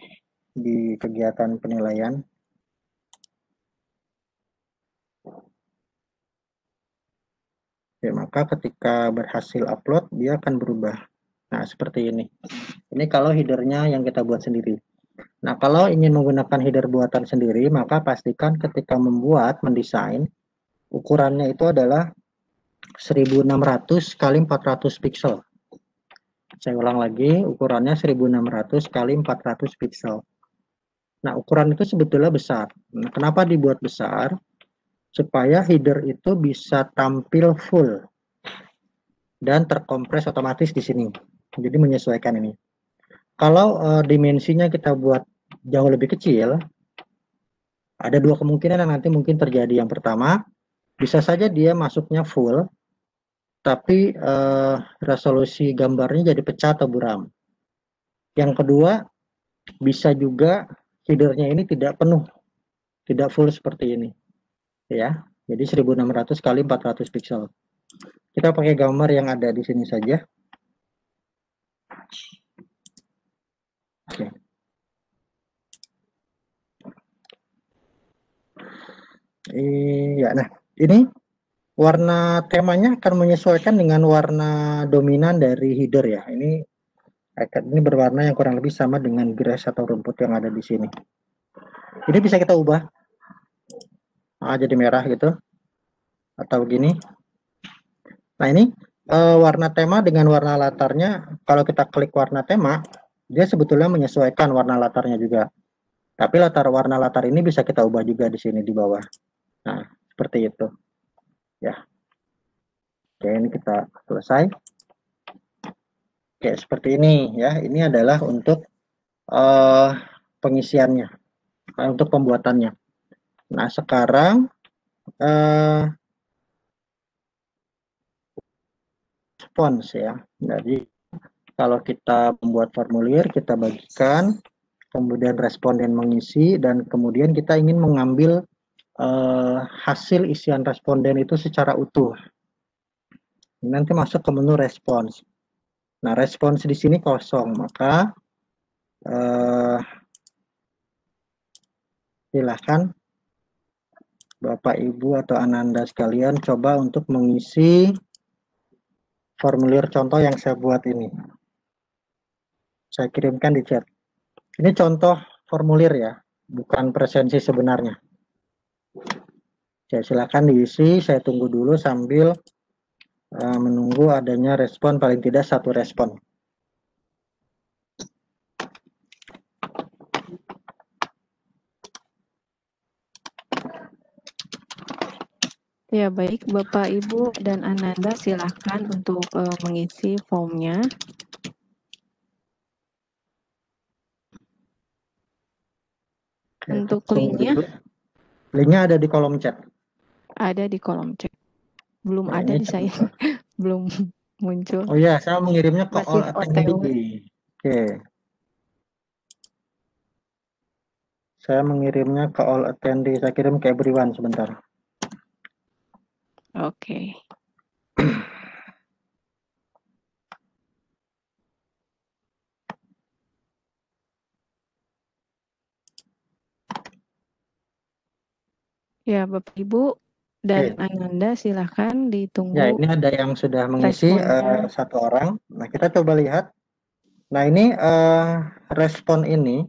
Speaker 3: di kegiatan penilaian. Ya, maka ketika berhasil upload, dia akan berubah. Nah, seperti ini. Ini kalau headernya yang kita buat sendiri. Nah, kalau ingin menggunakan header buatan sendiri, maka pastikan ketika mendesain, ukurannya itu adalah 1600 kali 400 pixel. Saya ulang lagi, ukurannya 1600 kali 400 pixel. Nah, ukuran itu sebetulnya besar. Nah, kenapa dibuat besar? Supaya header itu bisa tampil full dan terkompres otomatis di sini. Jadi menyesuaikan ini. Kalau dimensinya kita buat jauh lebih kecil, ada 2 kemungkinan yang nanti mungkin terjadi. Yang pertama, bisa saja dia masuknya full, tapi resolusi gambarnya jadi pecah atau buram. Yang kedua, bisa juga headernya ini tidak penuh, tidak full seperti ini. Ya, jadi 1600 kali 400 pixel. Kita pakai gambar yang ada di sini saja. Oke. Iya, nah ini warna temanya akan menyesuaikan dengan warna dominan dari header ya. Ini berwarna yang kurang lebih sama dengan grass atau rumput yang ada di sini. Ini bisa kita ubah jadi merah gitu atau begini. Nah, ini warna tema dengan warna latarnya, kalau kita klik warna tema, dia sebetulnya menyesuaikan warna latarnya juga. Tapi warna latar ini bisa kita ubah juga di sini di bawah. Nah, seperti itu. Ya. Oke, ini kita selesai. Oke, seperti ini ya. Ini adalah untuk pengisiannya, untuk pembuatannya. Nah, sekarang respons ya. Jadi kalau kita membuat formulir, kita bagikan, kemudian responden mengisi, dan kemudian kita ingin mengambil hasil isian responden itu secara utuh. Nanti masuk ke menu respons. Nah, respons di sini kosong, maka silahkan Bapak, Ibu, atau Ananda sekalian coba untuk mengisi formulir contoh yang saya buat ini. Saya kirimkan di chat. Ini contoh formulir ya, bukan presensi sebenarnya. Ya, silakan diisi, saya tunggu dulu sambil menunggu adanya respon, paling tidak satu respon.
Speaker 1: Ya, baik Bapak, Ibu, dan Ananda silahkan untuk mengisi formnya.
Speaker 3: Oke,
Speaker 1: Untuk
Speaker 3: tunggu
Speaker 1: linknya
Speaker 3: dulu. Linknya ada di kolom chat.
Speaker 1: ada di kolom chat. Belum
Speaker 3: Nah,
Speaker 1: ada
Speaker 3: ini
Speaker 1: di saya, belum muncul.
Speaker 3: oh ya, saya mengirimnya ke all
Speaker 1: Masih
Speaker 3: attendee.
Speaker 1: OTW.
Speaker 3: Oke. Saya mengirimnya ke all attendee. Saya kirim ke everyone sebentar.
Speaker 1: Oke. Ya, Bapak Ibu dan
Speaker 3: Oke.
Speaker 1: Ananda silahkan
Speaker 3: Ya,
Speaker 1: ditunggu
Speaker 3: ini ada yang sudah mengisi
Speaker 1: responnya.
Speaker 3: satu orang. Nah, kita coba lihat. Nah, ini respon ini,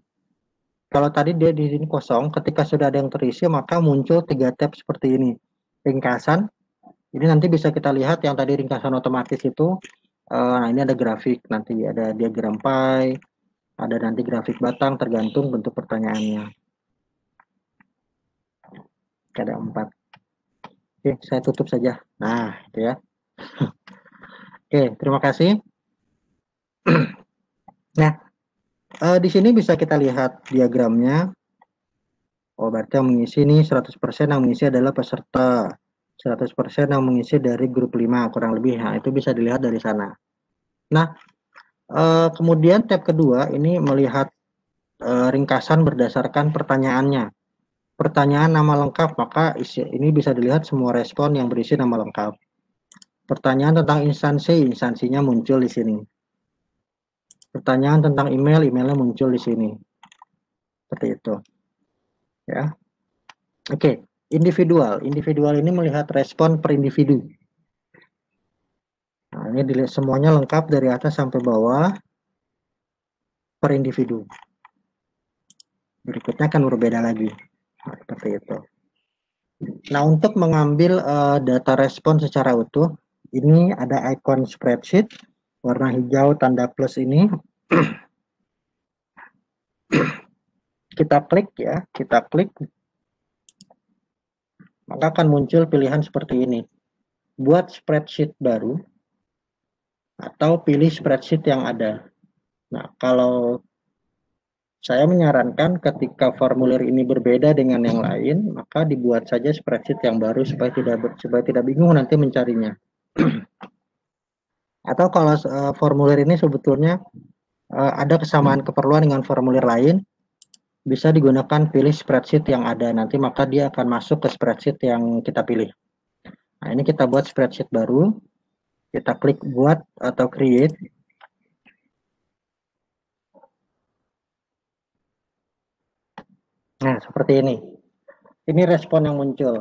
Speaker 3: kalau tadi dia di sini kosong, ketika sudah ada yang terisi, maka muncul 3 tab seperti ini. Ringkasan, ini nanti bisa kita lihat yang tadi ringkasan otomatis itu. Nah, ini ada grafik, nanti ada diagram pie, ada nanti grafik batang, tergantung bentuk pertanyaannya. Ada 4. Oke, saya tutup saja. Nah, itu ya. Oke, terima kasih. Nah, di sini bisa kita lihat diagramnya. Oh, berarti yang mengisi ini 100% yang mengisi adalah peserta. 100% yang mengisi dari grup 5, kurang lebih. Nah, itu bisa dilihat dari sana. Nah, kemudian tab kedua ini melihat ringkasan berdasarkan pertanyaannya. Pertanyaan nama lengkap, maka ini bisa dilihat semua respon yang berisi nama lengkap. Pertanyaan tentang instansi, instansinya muncul di sini. Pertanyaan tentang email, emailnya muncul di sini. Seperti itu. Ya. Oke, individual. Individual ini melihat respon per individu. Nah, ini dilihat semuanya lengkap dari atas sampai bawah per individu. Berikutnya akan berbeda lagi. Nah, seperti itu. Nah, untuk mengambil data respon secara utuh, ini ada icon spreadsheet warna hijau tanda plus ini. Kita klik ya, kita klik, maka akan muncul pilihan seperti ini. Buat spreadsheet baru atau pilih spreadsheet yang ada. Nah, kalau saya menyarankan ketika formulir ini berbeda dengan yang lain, maka dibuat saja spreadsheet yang baru supaya tidak bingung nanti mencarinya. Atau kalau formulir ini sebetulnya ada kesamaan keperluan dengan formulir lain, bisa digunakan pilih spreadsheet yang ada nanti, maka dia akan masuk ke spreadsheet yang kita pilih. Nah, ini kita buat spreadsheet baru, kita klik buat atau create. Nah, seperti ini. Ini respon yang muncul.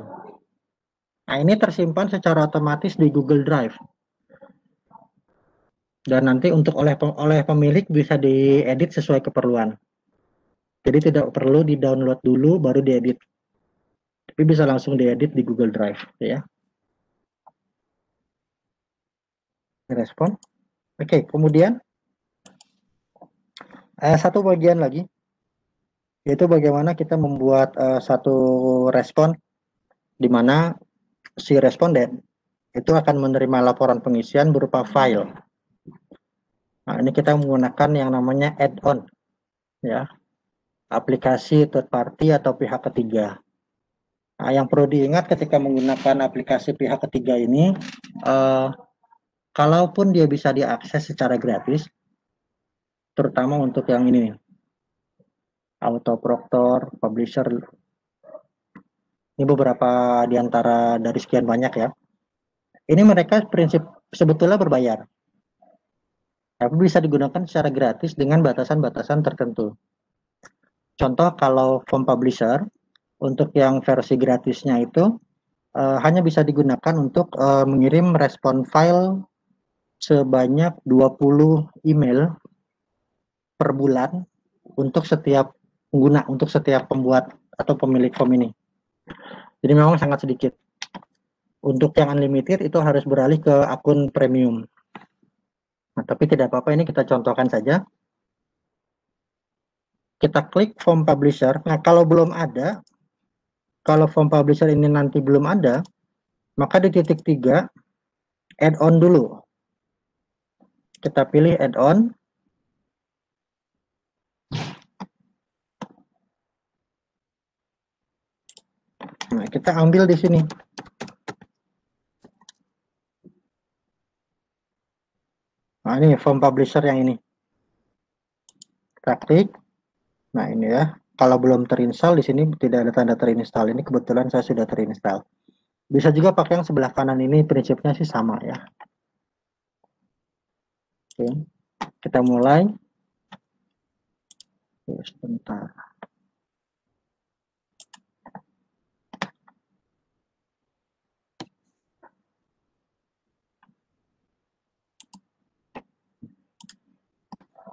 Speaker 3: Nah, ini tersimpan secara otomatis di Google Drive. Dan nanti untuk oleh pemilik bisa diedit sesuai keperluan. Jadi tidak perlu di-download dulu baru diedit. Tapi bisa langsung diedit di Google Drive ya. Respon. Oke, kemudian satu bagian lagi yaitu bagaimana kita membuat satu respon di mana si responden itu akan menerima laporan pengisian berupa file. Nah, ini kita menggunakan yang namanya add-on ya. Aplikasi third party atau pihak ketiga. Nah, yang perlu diingat ketika menggunakan aplikasi pihak ketiga ini, kalaupun dia bisa diakses secara gratis, terutama untuk yang ini, Autoproctor, Publisher, ini beberapa di antara dari sekian banyak ya. Ini mereka sebetulnya berbayar. Tapi bisa digunakan secara gratis dengan batasan-batasan tertentu. Contoh kalau form publisher, untuk yang versi gratisnya itu hanya bisa digunakan untuk mengirim respon file sebanyak 20 email per bulan untuk setiap pengguna, untuk setiap pembuat atau pemilik form ini. Jadi memang sangat sedikit. Untuk yang unlimited itu harus beralih ke akun premium. Nah, tapi tidak apa-apa, ini kita contohkan saja. Kita klik form publisher. Nah, kalau belum ada, kalau form publisher ini nanti belum ada, maka di titik 3, add-on dulu. Kita pilih add-on. Nah, kita ambil di sini. Nah, ini form publisher yang ini. Kita klik. Nah, ini ya. Kalau belum terinstall, di sini tidak ada tanda terinstall. Ini kebetulan saya sudah terinstall. Bisa juga pakai yang sebelah kanan ini, prinsipnya sih sama ya. Oke. Kita mulai. Sebentar.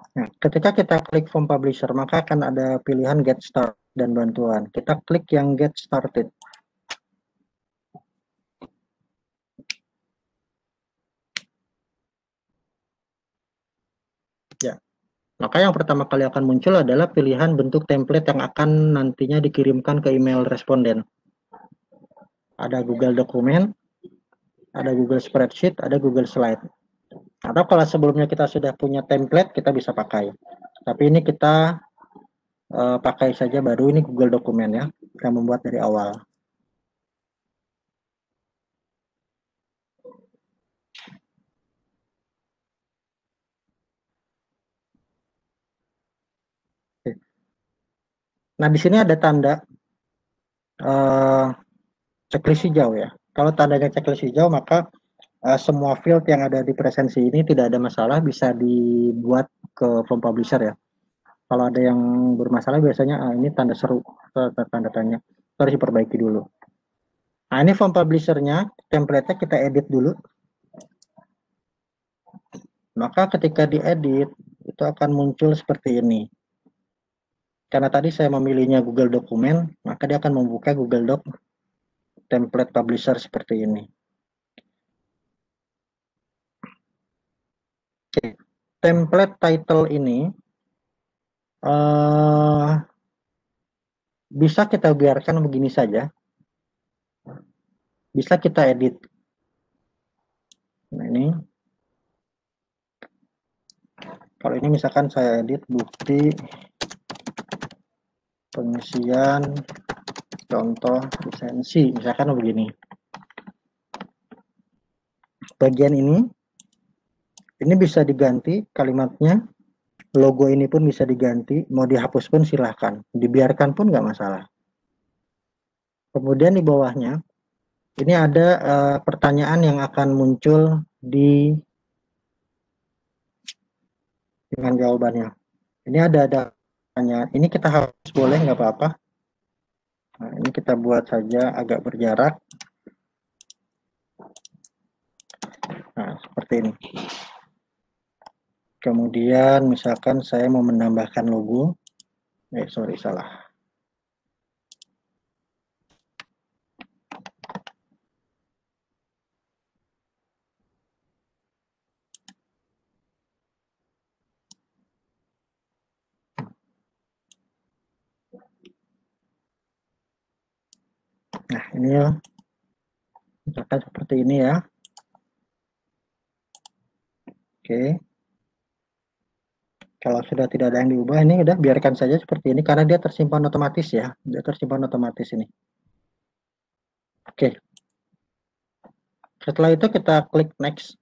Speaker 3: Nah, ketika kita klik form publisher, maka akan ada pilihan get start dan bantuan. Kita klik yang get started. Ya, maka yang pertama kali akan muncul adalah pilihan bentuk template yang akan nantinya dikirimkan ke email responden. Ada Google Dokumen, ada Google Spreadsheet, ada Google Slide. Atau kalau sebelumnya kita sudah punya template, kita bisa pakai. Tapi ini kita pakai saja baru, ini Google Dokumen ya, kita membuat dari awal. Nah, di sini ada tanda checklist hijau ya. Kalau tandanya checklist hijau, maka semua field yang ada di presensi ini tidak ada masalah, bisa dibuat ke form publisher ya. Kalau ada yang bermasalah biasanya ini tanda seru, tanda tanya, harus diperbaiki dulu. Nah, ini form publishernya, template-nya kita edit dulu. Maka ketika diedit, itu akan muncul seperti ini. Karena tadi saya memilihnya Google Dokumen, maka dia akan membuka Google Doc template publisher seperti ini. Oke. Template title ini bisa kita biarkan begini saja. Bisa kita edit. Nah, ini. Kalau ini misalkan saya edit bukti pengisian contoh lisensi, misalkan begini. Bagian ini bisa diganti kalimatnya, logo ini pun bisa diganti, mau dihapus pun silahkan, dibiarkan pun nggak masalah. Kemudian di bawahnya, ini ada pertanyaan yang akan muncul dengan jawabannya. Ini ada pertanyaan, ini kita hapus boleh nggak apa-apa. Nah, ini kita buat saja agak berjarak. Nah, seperti ini. Kemudian misalkan saya mau menambahkan logo. Sorry, salah. Nah, ini ya. Misalkan seperti ini ya. Oke. Kalau sudah tidak ada yang diubah, ini udah biarkan saja seperti ini karena dia tersimpan otomatis ya. Dia tersimpan otomatis ini. Oke. Setelah itu kita klik next.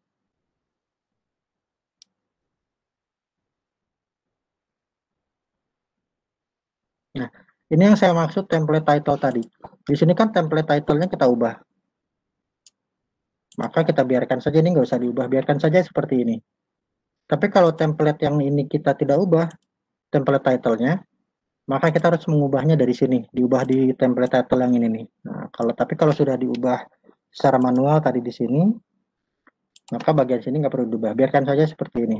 Speaker 3: Nah, ini yang saya maksud template title tadi. Di sini kan template title-nya kita ubah. maka kita biarkan saja, ini nggak usah diubah, biarkan saja seperti ini. Tapi kalau template yang ini kita tidak ubah, template title-nya, maka kita harus mengubahnya dari sini, diubah di template title yang ini nih. Nah, tapi kalau sudah diubah secara manual tadi di sini, maka bagian sini nggak perlu diubah, biarkan saja seperti ini.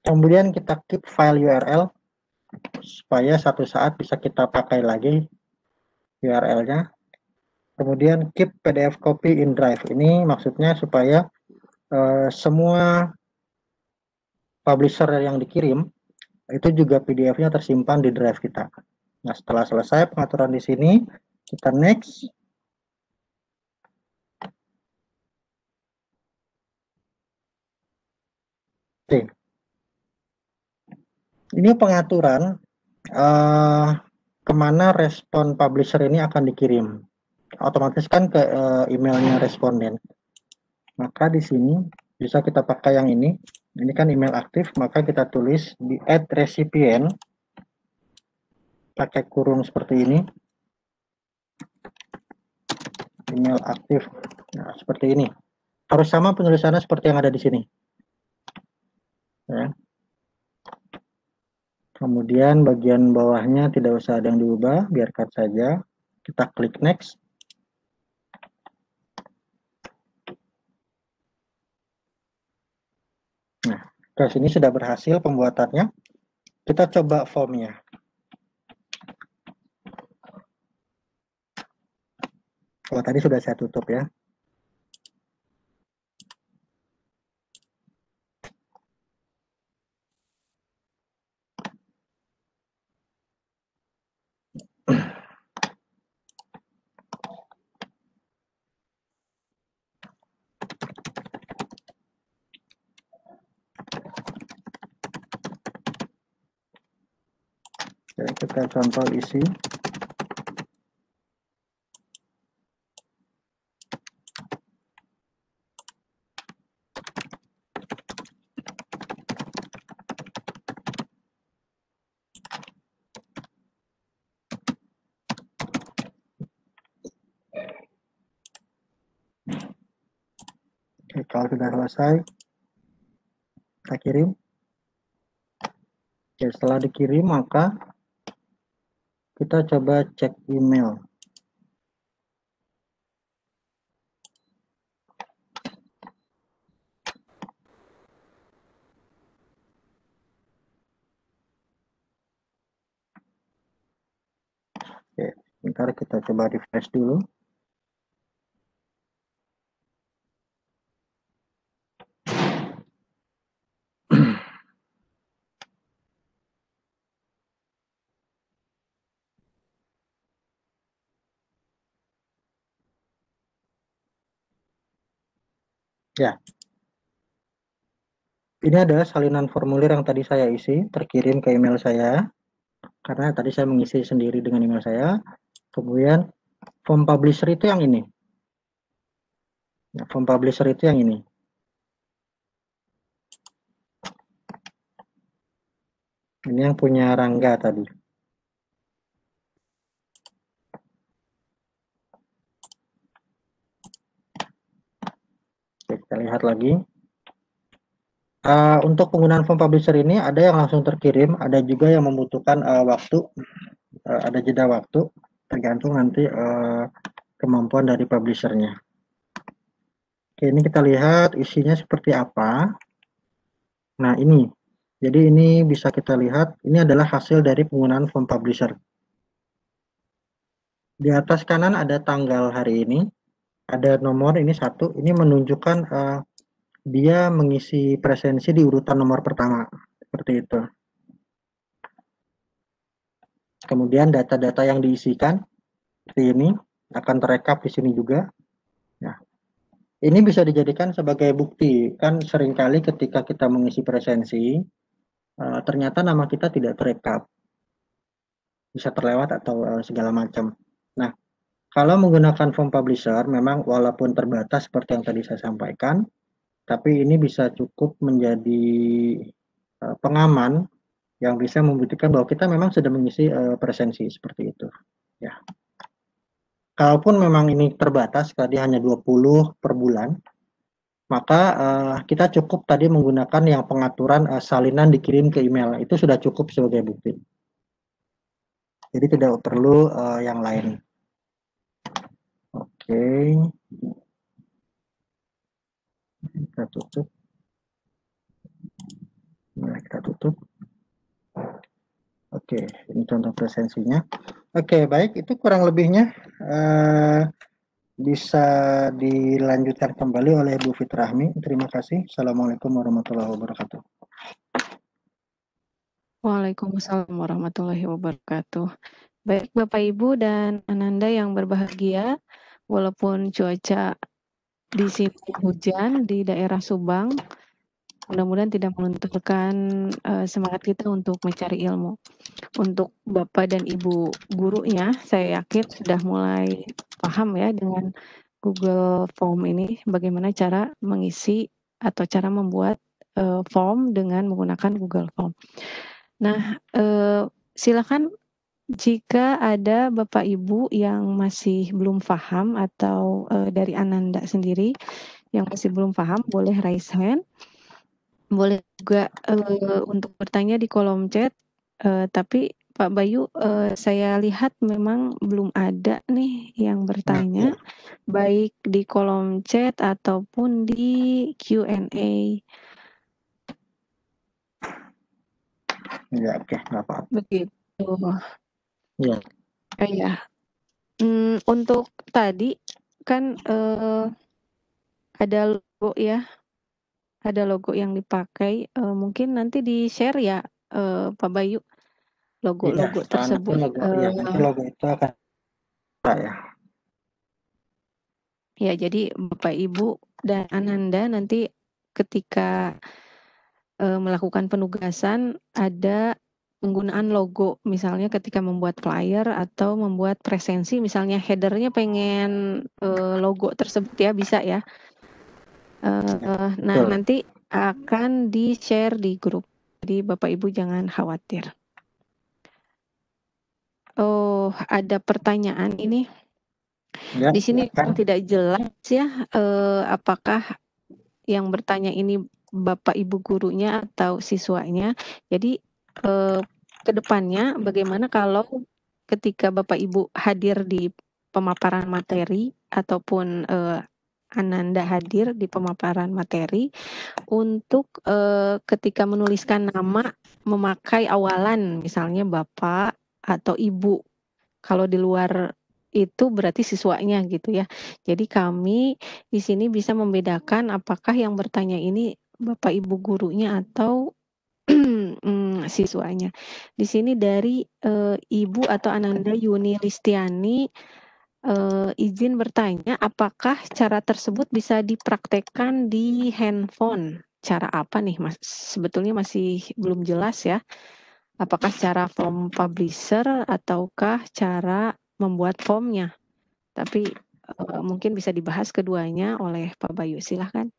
Speaker 3: Kemudian kita keep file URL supaya satu saat bisa kita pakai lagi URL-nya. Kemudian keep PDF copy in drive. Ini maksudnya supaya semua publisher yang dikirim itu juga PDF-nya tersimpan di drive kita. Nah, setelah selesai pengaturan di sini, kita next. Oke. Ini pengaturan kemana respon publisher ini akan dikirim. Otomatis kan ke emailnya responden. Maka di sini bisa kita pakai yang ini. Ini kan email aktif, maka kita tulis di @recipient pakai kurung seperti ini. Email aktif. Nah, seperti ini. Harus sama penulisannya seperti yang ada di sini. Ya. Kemudian bagian bawahnya tidak usah ada yang diubah, biarkan saja. Kita klik next. Nah, ke sini sudah berhasil pembuatannya. Kita coba formnya. Oh, tadi sudah saya tutup ya. Oke, kita contoh isi. Oke, kalau sudah selesai, kita kirim. Oke, setelah dikirim, maka kita coba cek email. Oke, bentar kita coba refresh dulu. Ya, ini adalah salinan formulir yang tadi saya isi, terkirim ke email saya, karena tadi saya mengisi sendiri dengan email saya. Kemudian form publisher itu yang ini. Nah, form publisher itu yang ini. Ini yang punya Rangga tadi. Oke, kita lihat lagi. Untuk penggunaan form publisher ini ada yang langsung terkirim, ada juga yang membutuhkan waktu, ada jeda waktu, tergantung nanti kemampuan dari publishernya. Oke, ini kita lihat isinya seperti apa. Nah, ini. Jadi ini bisa kita lihat, ini adalah hasil dari penggunaan form publisher. Di atas kanan ada tanggal hari ini, ada nomor ini 1, ini menunjukkan dia mengisi presensi di urutan nomor pertama, seperti itu. Kemudian data-data yang diisikan seperti ini akan terekap di sini juga. Nah, ini bisa dijadikan sebagai bukti. Kan seringkali ketika kita mengisi presensi, ternyata nama kita tidak terekap, bisa terlewat atau segala macam. Nah, kalau menggunakan form publisher, memang walaupun terbatas seperti yang tadi saya sampaikan, tapi ini bisa cukup menjadi pengaman yang bisa membuktikan bahwa kita memang sudah mengisi presensi seperti itu. Ya. kalaupun memang ini terbatas, tadi hanya 20 per bulan, maka kita cukup tadi menggunakan yang pengaturan salinan dikirim ke email. Itu sudah cukup sebagai bukti. Jadi tidak perlu yang lain. Oke. Kita tutup. Nah, kita tutup. Oke, ini contoh presensinya. Oke, baik, itu kurang lebihnya bisa dilanjutkan kembali oleh Bu Fitrahmi. Terima kasih. Assalamualaikum warahmatullahi wabarakatuh.
Speaker 1: Waalaikumsalam warahmatullahi wabarakatuh. Baik Bapak Ibu dan Ananda yang berbahagia, walaupun cuaca di sini hujan di daerah Subang, mudah-mudahan tidak melunturkan semangat kita untuk mencari ilmu. Untuk Bapak dan Ibu gurunya, saya yakin sudah mulai paham ya dengan Google Form ini, bagaimana cara mengisi atau cara membuat form dengan menggunakan Google Form. Nah, silakan jika ada Bapak Ibu yang masih belum paham atau dari Ananda sendiri yang masih belum paham, boleh raise hand. Boleh juga untuk bertanya di kolom chat, tapi Pak Bayu, saya lihat memang belum ada nih yang bertanya, baik di kolom chat ataupun di Q&A.
Speaker 3: Ya, oke, nggak apa-apa.
Speaker 1: Begitu.
Speaker 3: Ya.
Speaker 1: Ya. Untuk tadi kan ada logo ya, ada logo yang dipakai. Mungkin nanti di-share ya, Pak Bayu, logo-logo tersebut.
Speaker 3: Nanti logo itu akan ya.
Speaker 1: Ya, jadi Bapak Ibu dan Ananda nanti ketika melakukan penugasan ada penggunaan logo, misalnya ketika membuat flyer atau membuat presensi, misalnya headernya pengen logo tersebut ya, bisa ya. Nah, nanti akan di-share di grup. Jadi Bapak Ibu jangan khawatir. Oh, ada pertanyaan ini.
Speaker 3: Ya,
Speaker 1: di sini tidak jelas ya, apakah yang bertanya ini Bapak Ibu gurunya atau siswanya. Jadi ke depannya bagaimana kalau ketika Bapak Ibu hadir di pemaparan materi ataupun Ananda hadir di pemaparan materi untuk ketika menuliskan nama memakai awalan misalnya Bapak atau Ibu. Kalau di luar itu berarti siswanya gitu ya. Jadi kami di sini bisa membedakan apakah yang bertanya ini Bapak Ibu gurunya atau siswanya. Di sini dari Ibu atau Ananda Yuni Listiani izin bertanya apakah cara tersebut bisa dipraktekkan di handphone. Cara apa nih Mas? Sebetulnya masih belum jelas ya. Apakah cara form publisher ataukah cara membuat formnya? Tapi mungkin bisa dibahas keduanya oleh Pak Bayu, silahkan.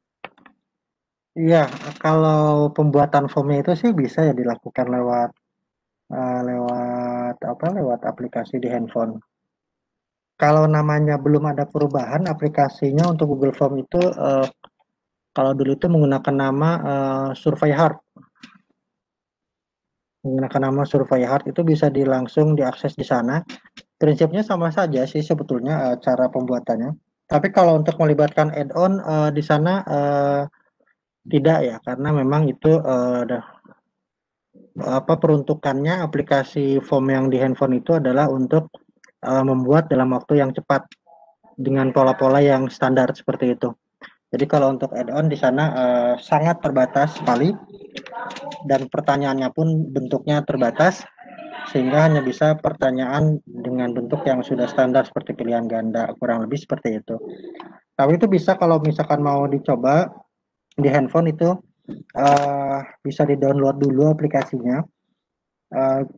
Speaker 3: Iya, kalau pembuatan formnya itu sih bisa ya dilakukan lewat aplikasi di handphone. Kalau namanya belum ada perubahan, aplikasinya untuk Google Form itu kalau dulu itu menggunakan nama Survey Hard. Menggunakan nama Survey Hard itu bisa langsung diakses di sana. Prinsipnya sama saja sih sebetulnya cara pembuatannya. Tapi kalau untuk melibatkan add-on di sana tidak ya, karena memang itu peruntukannya aplikasi form yang di handphone itu adalah untuk membuat dalam waktu yang cepat dengan pola-pola yang standar seperti itu. Jadi kalau untuk add-on di sana sangat terbatas sekali dan pertanyaannya pun bentuknya terbatas sehingga hanya bisa pertanyaan dengan bentuk yang sudah standar seperti pilihan ganda, kurang lebih seperti itu. Tapi itu bisa kalau misalkan mau dicoba di handphone itu bisa di-download dulu aplikasinya.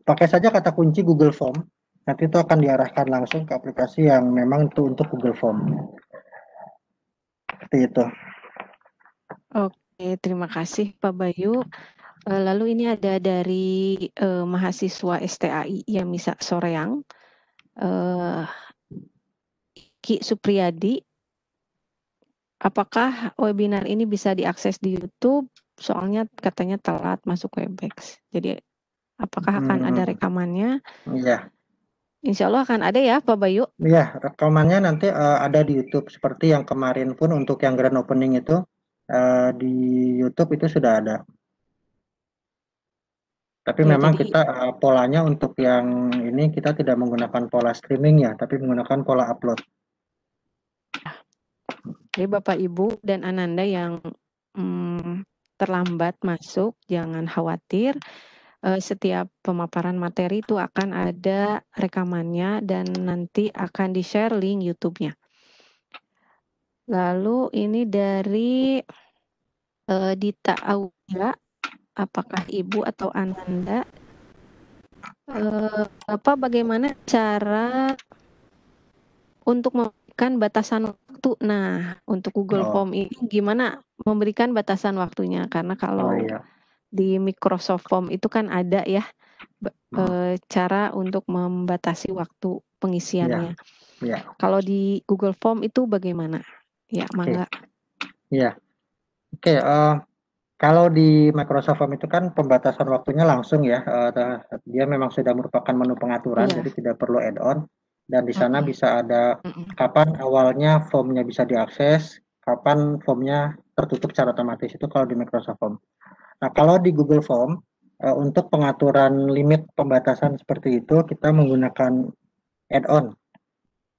Speaker 3: Pakai saja kata kunci Google Form. Nanti itu akan diarahkan langsung ke aplikasi yang memang itu untuk Google Form. Seperti itu.
Speaker 1: Oke, terima kasih Pak Bayu. Lalu ini ada dari mahasiswa STAI Yamisa Soreang. Ki Supriyadi, apakah webinar ini bisa diakses di YouTube? Soalnya katanya telat masuk Webex. Jadi apakah akan ada rekamannya?
Speaker 3: Iya.
Speaker 1: Insya Allah akan ada ya Pak Bayu?
Speaker 3: Iya, rekamannya nanti ada di YouTube. Seperti yang kemarin pun untuk yang grand opening itu di YouTube itu sudah ada. Tapi
Speaker 1: Ya,
Speaker 3: memang
Speaker 1: jadi
Speaker 3: kita polanya untuk yang ini kita tidak menggunakan pola streaming ya, tapi menggunakan pola upload.
Speaker 1: jadi Bapak Ibu dan Ananda yang terlambat masuk, jangan khawatir. Setiap pemaparan materi itu akan ada rekamannya dan nanti akan di-share link YouTube-nya. Lalu ini dari Dita Aulia, apakah Ibu atau Ananda, bagaimana cara untuk memberikan batasan waktu? Nah, untuk Google Form ini gimana memberikan batasan waktunya? Karena kalau di Microsoft Form itu kan ada ya cara untuk membatasi waktu pengisiannya.
Speaker 3: Ya.
Speaker 1: Kalau di Google Form itu bagaimana? Ya, mangga.
Speaker 3: Iya. Oke, kalau di Microsoft Form itu kan pembatasan waktunya langsung ya. Dia memang sudah merupakan menu pengaturan, jadi tidak perlu add-on. Dan di sana bisa ada kapan awalnya formnya bisa diakses, kapan formnya tertutup secara otomatis. Itu kalau di Microsoft Form. Nah, kalau di Google Form, untuk pengaturan limit pembatasan seperti itu, kita menggunakan add-on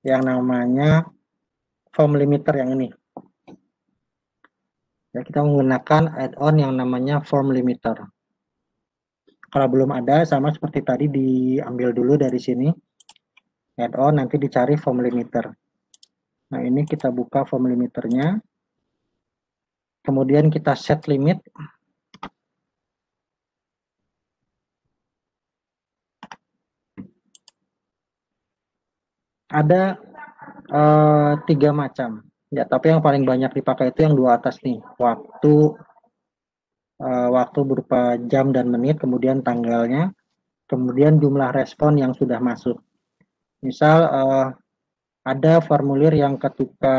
Speaker 3: yang namanya form limiter yang ini. Ya, kita menggunakan add-on yang namanya form limiter. Kalau belum ada, sama seperti tadi diambil dulu dari sini, add-on, nanti dicari form limiter. Nah, ini kita buka form limiternya. Kemudian kita set limit. Ada 3 macam. Ya, tapi yang paling banyak dipakai itu yang dua atas nih. Waktu berupa jam dan menit, kemudian tanggalnya, kemudian jumlah respon yang sudah masuk. Misal ada formulir yang ketika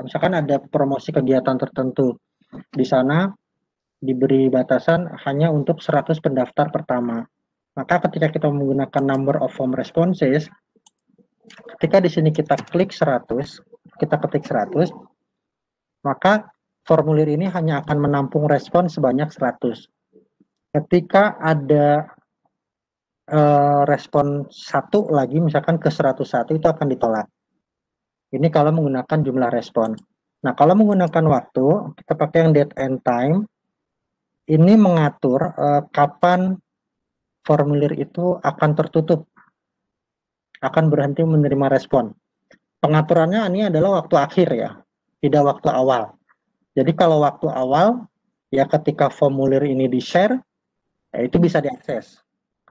Speaker 3: misalkan ada promosi kegiatan tertentu, di sana diberi batasan hanya untuk 100 pendaftar pertama. Maka ketika kita menggunakan number of form responses, ketika di sini kita klik 100, kita ketik 100, maka formulir ini hanya akan menampung respon sebanyak 100. Ketika ada respon 1 lagi, misalkan ke 101, itu akan ditolak. Ini kalau menggunakan jumlah respon. Nah, kalau menggunakan waktu, kita pakai yang date and time. Ini mengatur kapan formulir itu akan tertutup, akan berhenti menerima respon. Pengaturannya ini adalah waktu akhir ya, tidak waktu awal. Jadi kalau waktu awal, ya ketika formulir ini di-share, ya itu bisa diakses.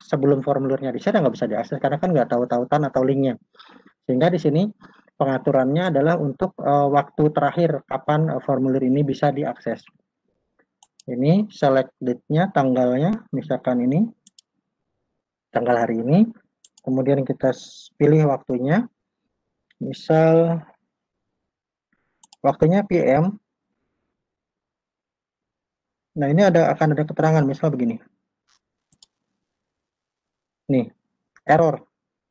Speaker 3: Sebelum formulirnya di-share, nggak bisa diakses, karena kan nggak tahu tautan atau linknya. Sehingga di sini pengaturannya adalah untuk waktu terakhir, kapan formulir ini bisa diakses. Ini select date-nya, tanggalnya, misalkan ini, tanggal hari ini, kemudian kita pilih waktunya, misal waktunya PM. Nah, ini akan ada keterangan, misal begini. Nih, error.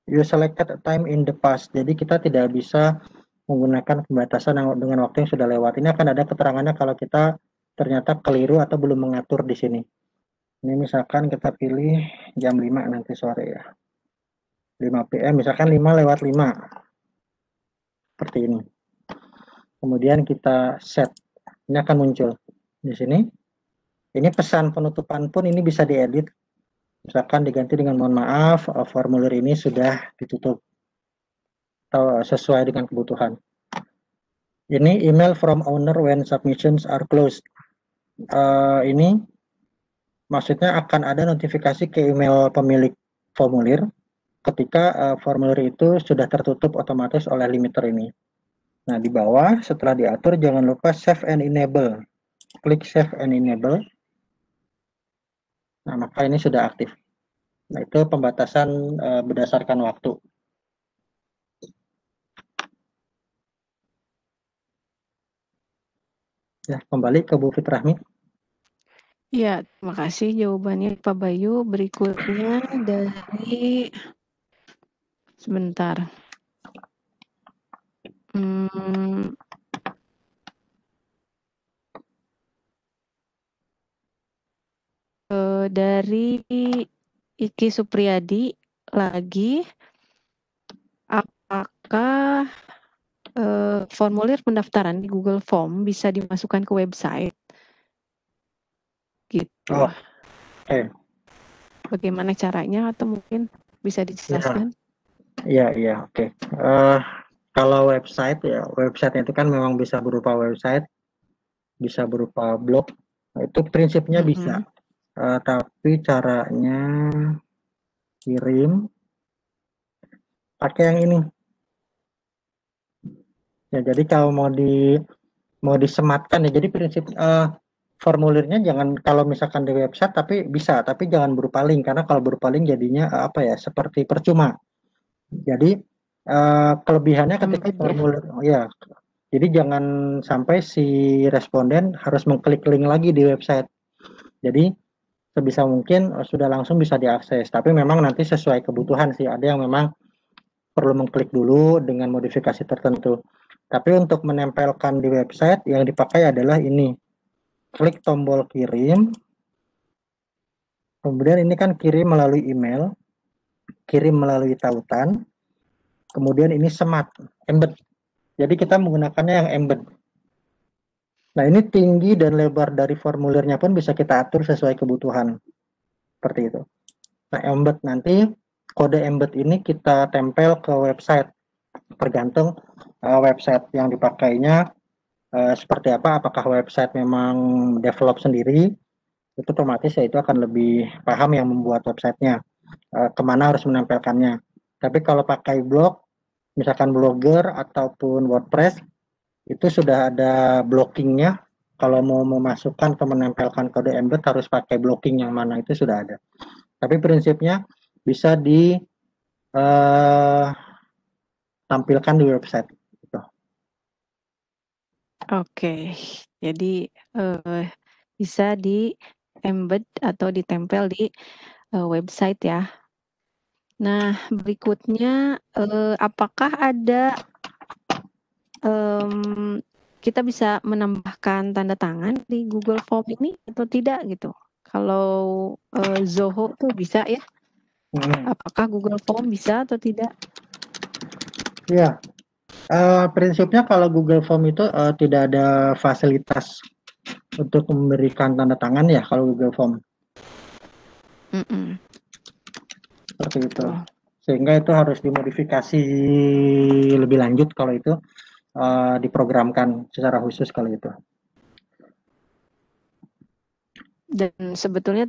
Speaker 3: You selected a time in the past. Jadi kita tidak bisa menggunakan pembatasan dengan waktu yang sudah lewat. Ini akan ada keterangannya kalau kita ternyata keliru atau belum mengatur di sini. Ini misalkan kita pilih jam 5 nanti sore ya. 5 PM, misalkan 5 lewat 5. Seperti ini. Kemudian kita set. Ini akan muncul di sini. Ini pesan penutupan pun ini bisa diedit. Misalkan diganti dengan mohon maaf, formulir ini sudah ditutup atau sesuai dengan kebutuhan. Ini email from owner when submissions are closed. Ini maksudnya akan ada notifikasi ke email pemilik formulir ketika formulir itu sudah tertutup otomatis oleh limiter ini. Nah, di bawah setelah diatur jangan lupa save and enable. Klik save and enable. Nah, maka ini sudah aktif. Nah, itu pembatasan berdasarkan waktu. Ya, kembali ke Bu Fitrahmi.
Speaker 1: Ya, terima kasih jawabannya Pak Bayu. Berikutnya dari sebentar. Hmm, dari Iki Supriyadi lagi, apakah formulir pendaftaran di Google Form bisa dimasukkan ke website? Gitu.
Speaker 3: Oh, oke.
Speaker 1: Bagaimana caranya atau mungkin bisa dijelaskan?
Speaker 3: Iya, oke. Kalau website ya, website itu kan memang bisa berupa website, bisa berupa blog. Nah, itu prinsipnya bisa. Tapi caranya kirim pakai yang ini. Ya, jadi kalau mau disematkan ya, jadi prinsip formulirnya jangan kalau misalkan di website tapi jangan berupa link karena kalau berupa link jadinya apa ya seperti percuma. Jadi kelebihannya ketika
Speaker 1: Embed ya.
Speaker 3: formulir ya, jadi jangan sampai si responden harus mengklik link lagi di website. Jadi sebisa mungkin sudah langsung bisa diakses. Tapi memang nanti sesuai kebutuhan sih. Ada yang memang perlu mengklik dulu dengan modifikasi tertentu. Tapi untuk menempelkan di website yang dipakai adalah ini. Klik tombol kirim. Kemudian ini kan kirim melalui email, kirim melalui tautan. Kemudian ini semat, embed. Jadi kita menggunakannya yang embed. Nah, ini tinggi dan lebar dari formulirnya pun bisa kita atur sesuai kebutuhan. Seperti itu. Nah, embed nanti, kode embed ini kita tempel ke website. Tergantung website yang dipakainya seperti apa. Apakah website memang develop sendiri, itu otomatis ya itu akan lebih paham yang membuat websitenya. Kemana harus menempelkannya. Tapi kalau pakai blog, misalkan Blogger ataupun WordPress, itu sudah ada blockingnya. Kalau mau memasukkan atau menempelkan kode embed harus pakai blocking yang mana itu sudah ada. Tapi prinsipnya bisa ditampilkan di website. Gitu.
Speaker 1: Oke, jadi bisa di embed atau ditempel di website ya. Nah, berikutnya apakah ada kita bisa menambahkan tanda tangan di Google Form ini atau tidak gitu? Kalau Zoho tuh bisa ya? Apakah Google Form bisa atau tidak?
Speaker 3: Ya, prinsipnya kalau Google Form itu tidak ada fasilitas untuk memberikan tanda tangan ya kalau Google Form. Seperti itu. Sehingga itu harus dimodifikasi lebih lanjut kalau itu diprogramkan secara khusus kalau itu.
Speaker 1: Dan sebetulnya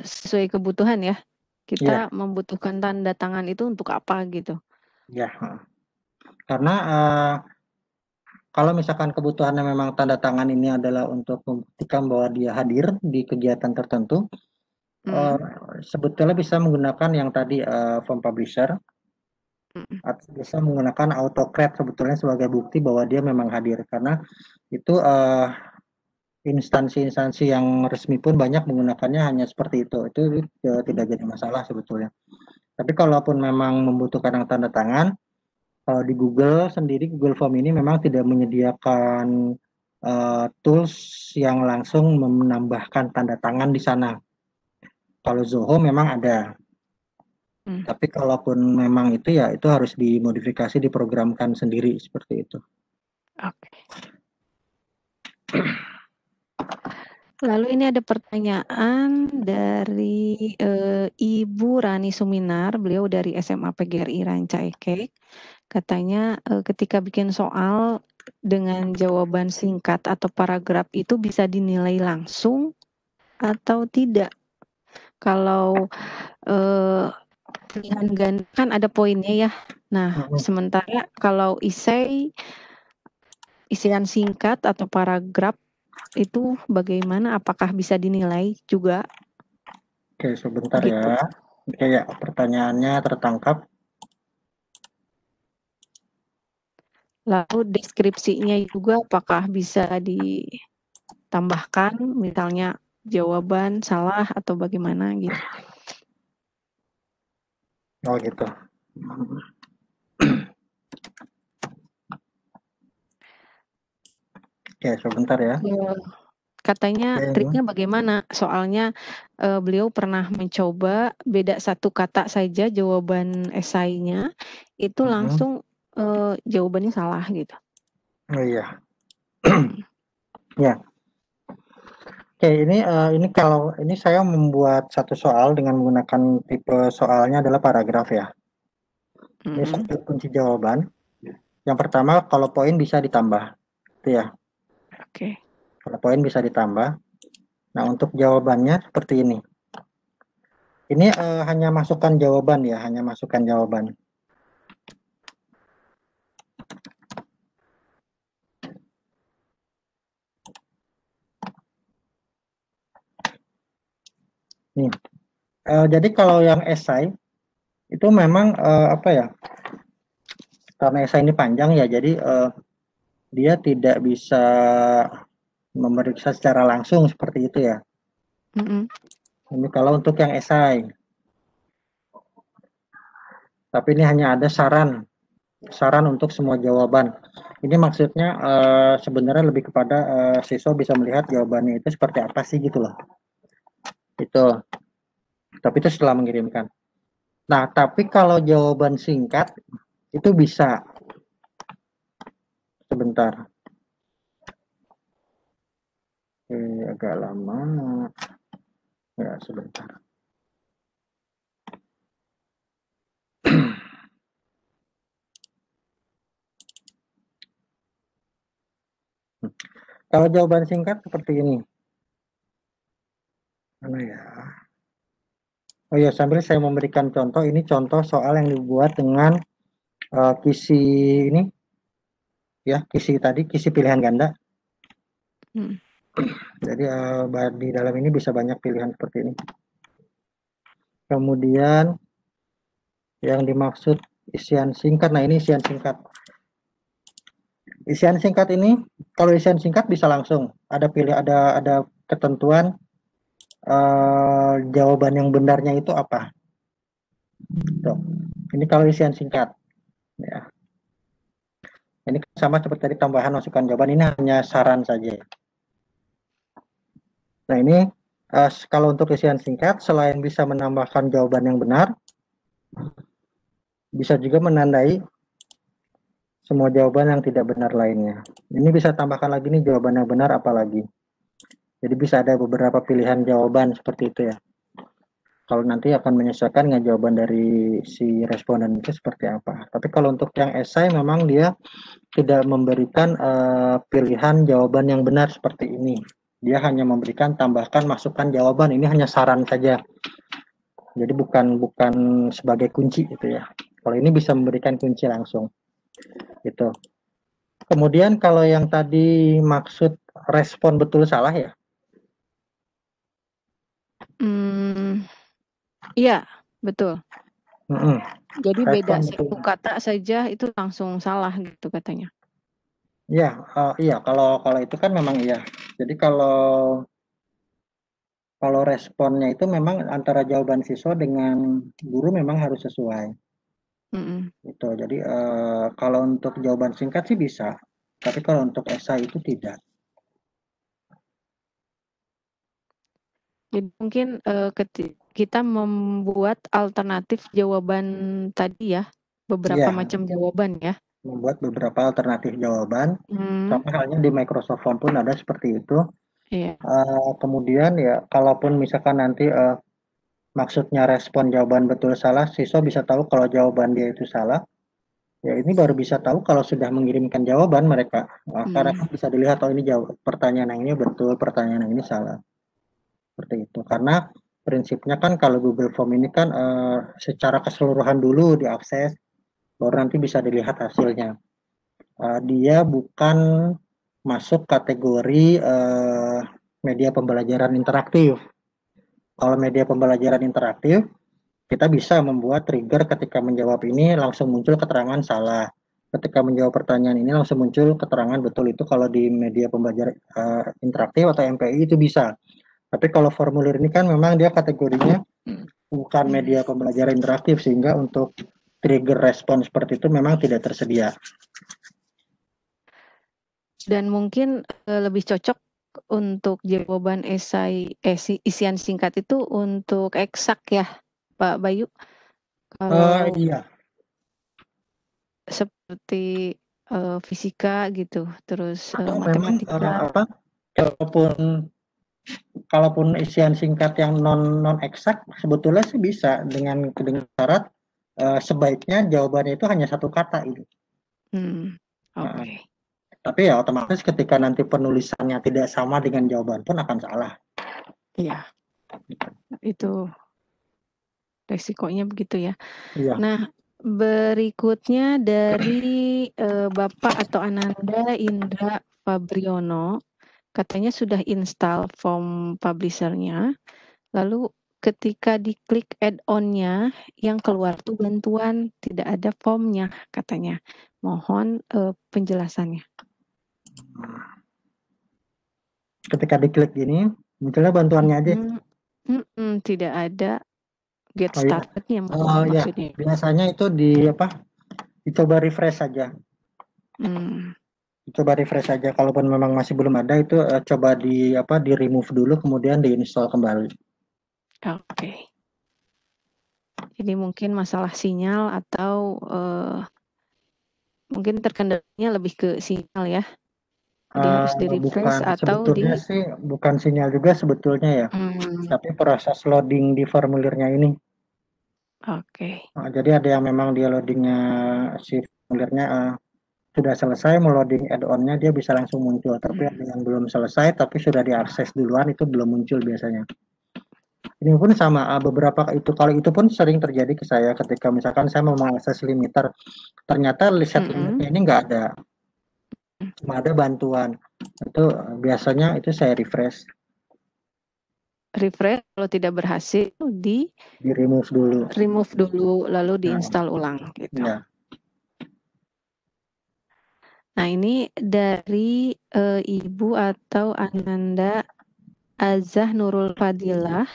Speaker 1: sesuai kebutuhan ya. Kita membutuhkan tanda tangan itu untuk apa gitu?
Speaker 3: Ya, karena kalau misalkan kebutuhannya memang tanda tangan ini adalah untuk membuktikan bahwa dia hadir di kegiatan tertentu, sebetulnya bisa menggunakan yang tadi form publisher, atau bisa menggunakan autocrat sebetulnya sebagai bukti bahwa dia memang hadir karena itu instansi-instansi yang resmi pun banyak menggunakannya hanya seperti itu tidak jadi masalah sebetulnya. Tapi kalaupun memang membutuhkan yang tanda tangan, kalau di Google sendiri, Google Form ini memang tidak menyediakan tools yang langsung menambahkan tanda tangan di sana. Kalau Zoho memang ada. Tapi kalaupun memang itu ya itu harus dimodifikasi, diprogramkan sendiri seperti itu.
Speaker 1: Oke. Lalu ini ada pertanyaan dari Ibu Rani Suminar, beliau dari SMA PGRI Ranca Ekek. Katanya ketika bikin soal dengan jawaban singkat atau paragraf itu bisa dinilai langsung atau tidak? Kalau pilihan ganda kan ada poinnya ya. Nah, sementara kalau isian singkat atau paragraf itu bagaimana? Apakah bisa dinilai juga?
Speaker 3: Oke, sebentar
Speaker 1: gitu.
Speaker 3: ya. Oke ya, pertanyaannya tertangkap.
Speaker 1: Lalu deskripsinya juga apakah bisa ditambahkan, misalnya jawaban salah atau bagaimana gitu.
Speaker 3: Oh gitu. Oke, sebentar ya.
Speaker 1: Katanya
Speaker 3: Oke,
Speaker 1: triknya bagaimana? Soalnya beliau pernah mencoba beda satu kata saja jawaban esainya itu langsung jawabannya salah gitu.
Speaker 3: Oh iya. Ya. Oke, ini kalau ini saya membuat satu soal dengan menggunakan tipe soalnya adalah paragraf ya. Ini
Speaker 1: Mm-mm.
Speaker 3: satu kunci jawaban. Yang pertama, kalau poin bisa ditambah, itu ya.
Speaker 1: Oke.
Speaker 3: Kalau poin bisa ditambah. Nah, untuk jawabannya seperti ini. Ini hanya masukan jawaban ya, hanya masukan jawaban. Nih, jadi kalau yang esai itu memang apa ya? Karena esai ini panjang ya, jadi dia tidak bisa memeriksa secara langsung seperti itu ya.
Speaker 1: Mm-mm.
Speaker 3: Ini kalau untuk yang esai. Tapi ini hanya ada saran untuk semua jawaban. Ini maksudnya sebenarnya lebih kepada siswa bisa melihat jawabannya itu seperti apa sih gitu loh. Itu. Tapi itu setelah mengirimkan. Nah, tapi kalau jawaban singkat itu bisa. Sebentar. Agak lama. Ya, sebentar. Kalau jawaban singkat seperti ini. Mana ya? Oh ya, sambil saya memberikan contoh, ini contoh soal yang dibuat dengan kisi ini, ya, kisi pilihan ganda. Jadi di dalam ini bisa banyak pilihan seperti ini. Kemudian yang dimaksud isian singkat, nah ini isian singkat. Isian singkat ini, kalau isian singkat bisa langsung ada ketentuan jawaban yang benarnya itu apa. Tuh. Ini kalau isian singkat. Ya. Ini sama seperti tadi tambahan masukan jawaban, ini hanya saran saja. Nah ini kalau untuk isian singkat, selain bisa menambahkan jawaban yang benar, bisa juga menandai semua jawaban yang tidak benar lainnya. Ini bisa tambahkan lagi nih jawaban yang benar apalagi. Jadi bisa ada beberapa pilihan jawaban seperti itu ya. Kalau nanti akan menyesuaikan dengan jawaban dari si responden itu seperti apa. Tapi kalau untuk yang esai memang dia tidak memberikan pilihan jawaban yang benar seperti ini. Dia hanya memberikan tambahkan masukan jawaban. Ini hanya saran saja. Jadi bukan sebagai kunci gitu ya. Kalau ini bisa memberikan kunci langsung. Gitu. Kemudian kalau yang tadi maksud respon betul salah ya.
Speaker 1: Iya, betul. Jadi
Speaker 3: Respon
Speaker 1: beda
Speaker 3: betul.
Speaker 1: satu kata saja itu langsung salah gitu katanya.
Speaker 3: Ya, iya kalau itu kan memang iya. Jadi kalau responnya itu memang antara jawaban siswa dengan guru memang harus sesuai. Gitu. Jadi kalau untuk jawaban singkat sih bisa, tapi kalau untuk esai itu tidak.
Speaker 1: Jadi mungkin kita membuat alternatif jawaban tadi ya, beberapa macam jawaban ya.
Speaker 3: Membuat beberapa alternatif jawaban. Sama halnya di Microsoft Form pun ada seperti itu.
Speaker 1: Iya.
Speaker 3: Kemudian ya, kalaupun misalkan nanti maksudnya respon jawaban betul salah, siswa bisa tahu kalau jawaban dia itu salah. Ya ini baru bisa tahu kalau sudah mengirimkan jawaban mereka. Karena bisa dilihat oh ini pertanyaan yang ini betul, pertanyaan yang ini salah. Seperti itu. Karena prinsipnya kan kalau Google Form ini kan secara keseluruhan dulu diakses, baru nanti bisa dilihat hasilnya. Dia bukan masuk kategori media pembelajaran interaktif. Kalau media pembelajaran interaktif, kita bisa membuat trigger ketika menjawab ini langsung muncul keterangan salah. ketika menjawab pertanyaan ini langsung muncul keterangan betul itu kalau di media pembelajaran interaktif atau MPI itu bisa. Tapi kalau formulir ini kan memang dia kategorinya bukan media pembelajaran interaktif sehingga untuk trigger respon seperti itu memang tidak tersedia.
Speaker 1: Dan mungkin lebih cocok untuk jawaban esai isian singkat itu untuk eksak ya, Pak Bayu. Kalau
Speaker 3: Iya.
Speaker 1: seperti fisika gitu, terus
Speaker 3: Atau memang
Speaker 1: matematika.
Speaker 3: kalaupun isian singkat yang non eksak sebetulnya sih bisa dengan syarat sebaiknya jawabannya itu hanya satu kata itu.
Speaker 1: Oke.
Speaker 3: Tapi ya otomatis ketika nanti penulisannya tidak sama dengan jawaban pun akan salah.
Speaker 1: Iya. Itu resikonya begitu ya.
Speaker 3: Iya.
Speaker 1: Nah, berikutnya dari Bapak atau Ananda Indra Fabriono, katanya sudah install form publisher-nya, lalu ketika diklik add-on-nya yang keluar tuh bantuan, tidak ada formnya katanya. Mohon penjelasannya.
Speaker 3: Ketika diklik gini, munculnya bantuannya aja.
Speaker 1: Tidak ada get
Speaker 3: Oh, iya.
Speaker 1: started-nya
Speaker 3: Ya,
Speaker 1: maksudnya.
Speaker 3: biasanya itu dicoba refresh saja. Coba refresh saja. Kalaupun memang masih belum ada itu coba di remove dulu kemudian diinstal kembali.
Speaker 1: Oke. Jadi mungkin masalah sinyal atau mungkin terkendalanya lebih ke sinyal ya. Jadi harus di refresh atau
Speaker 3: sebetulnya sih bukan sinyal juga sebetulnya ya. Tapi proses loading di formulirnya ini.
Speaker 1: Oke.
Speaker 3: Jadi ada yang memang dia loadingnya si formulirnya sudah selesai, mau loading add-on-nya dia bisa langsung muncul. Tapi ada yang belum selesai tapi sudah diakses duluan itu belum muncul biasanya. Ini pun sama beberapa kalau itu pun sering terjadi ke saya ketika misalkan saya mau mengakses limiter, ternyata set limitnya ini nggak ada, cuma ada bantuan. Itu biasanya itu saya refresh.
Speaker 1: Refresh kalau tidak berhasil di
Speaker 3: remove dulu
Speaker 1: lalu diinstal ulang gitu.
Speaker 3: Ya.
Speaker 1: Nah, ini dari Ibu atau Ananda Azah Nurul Fadilah,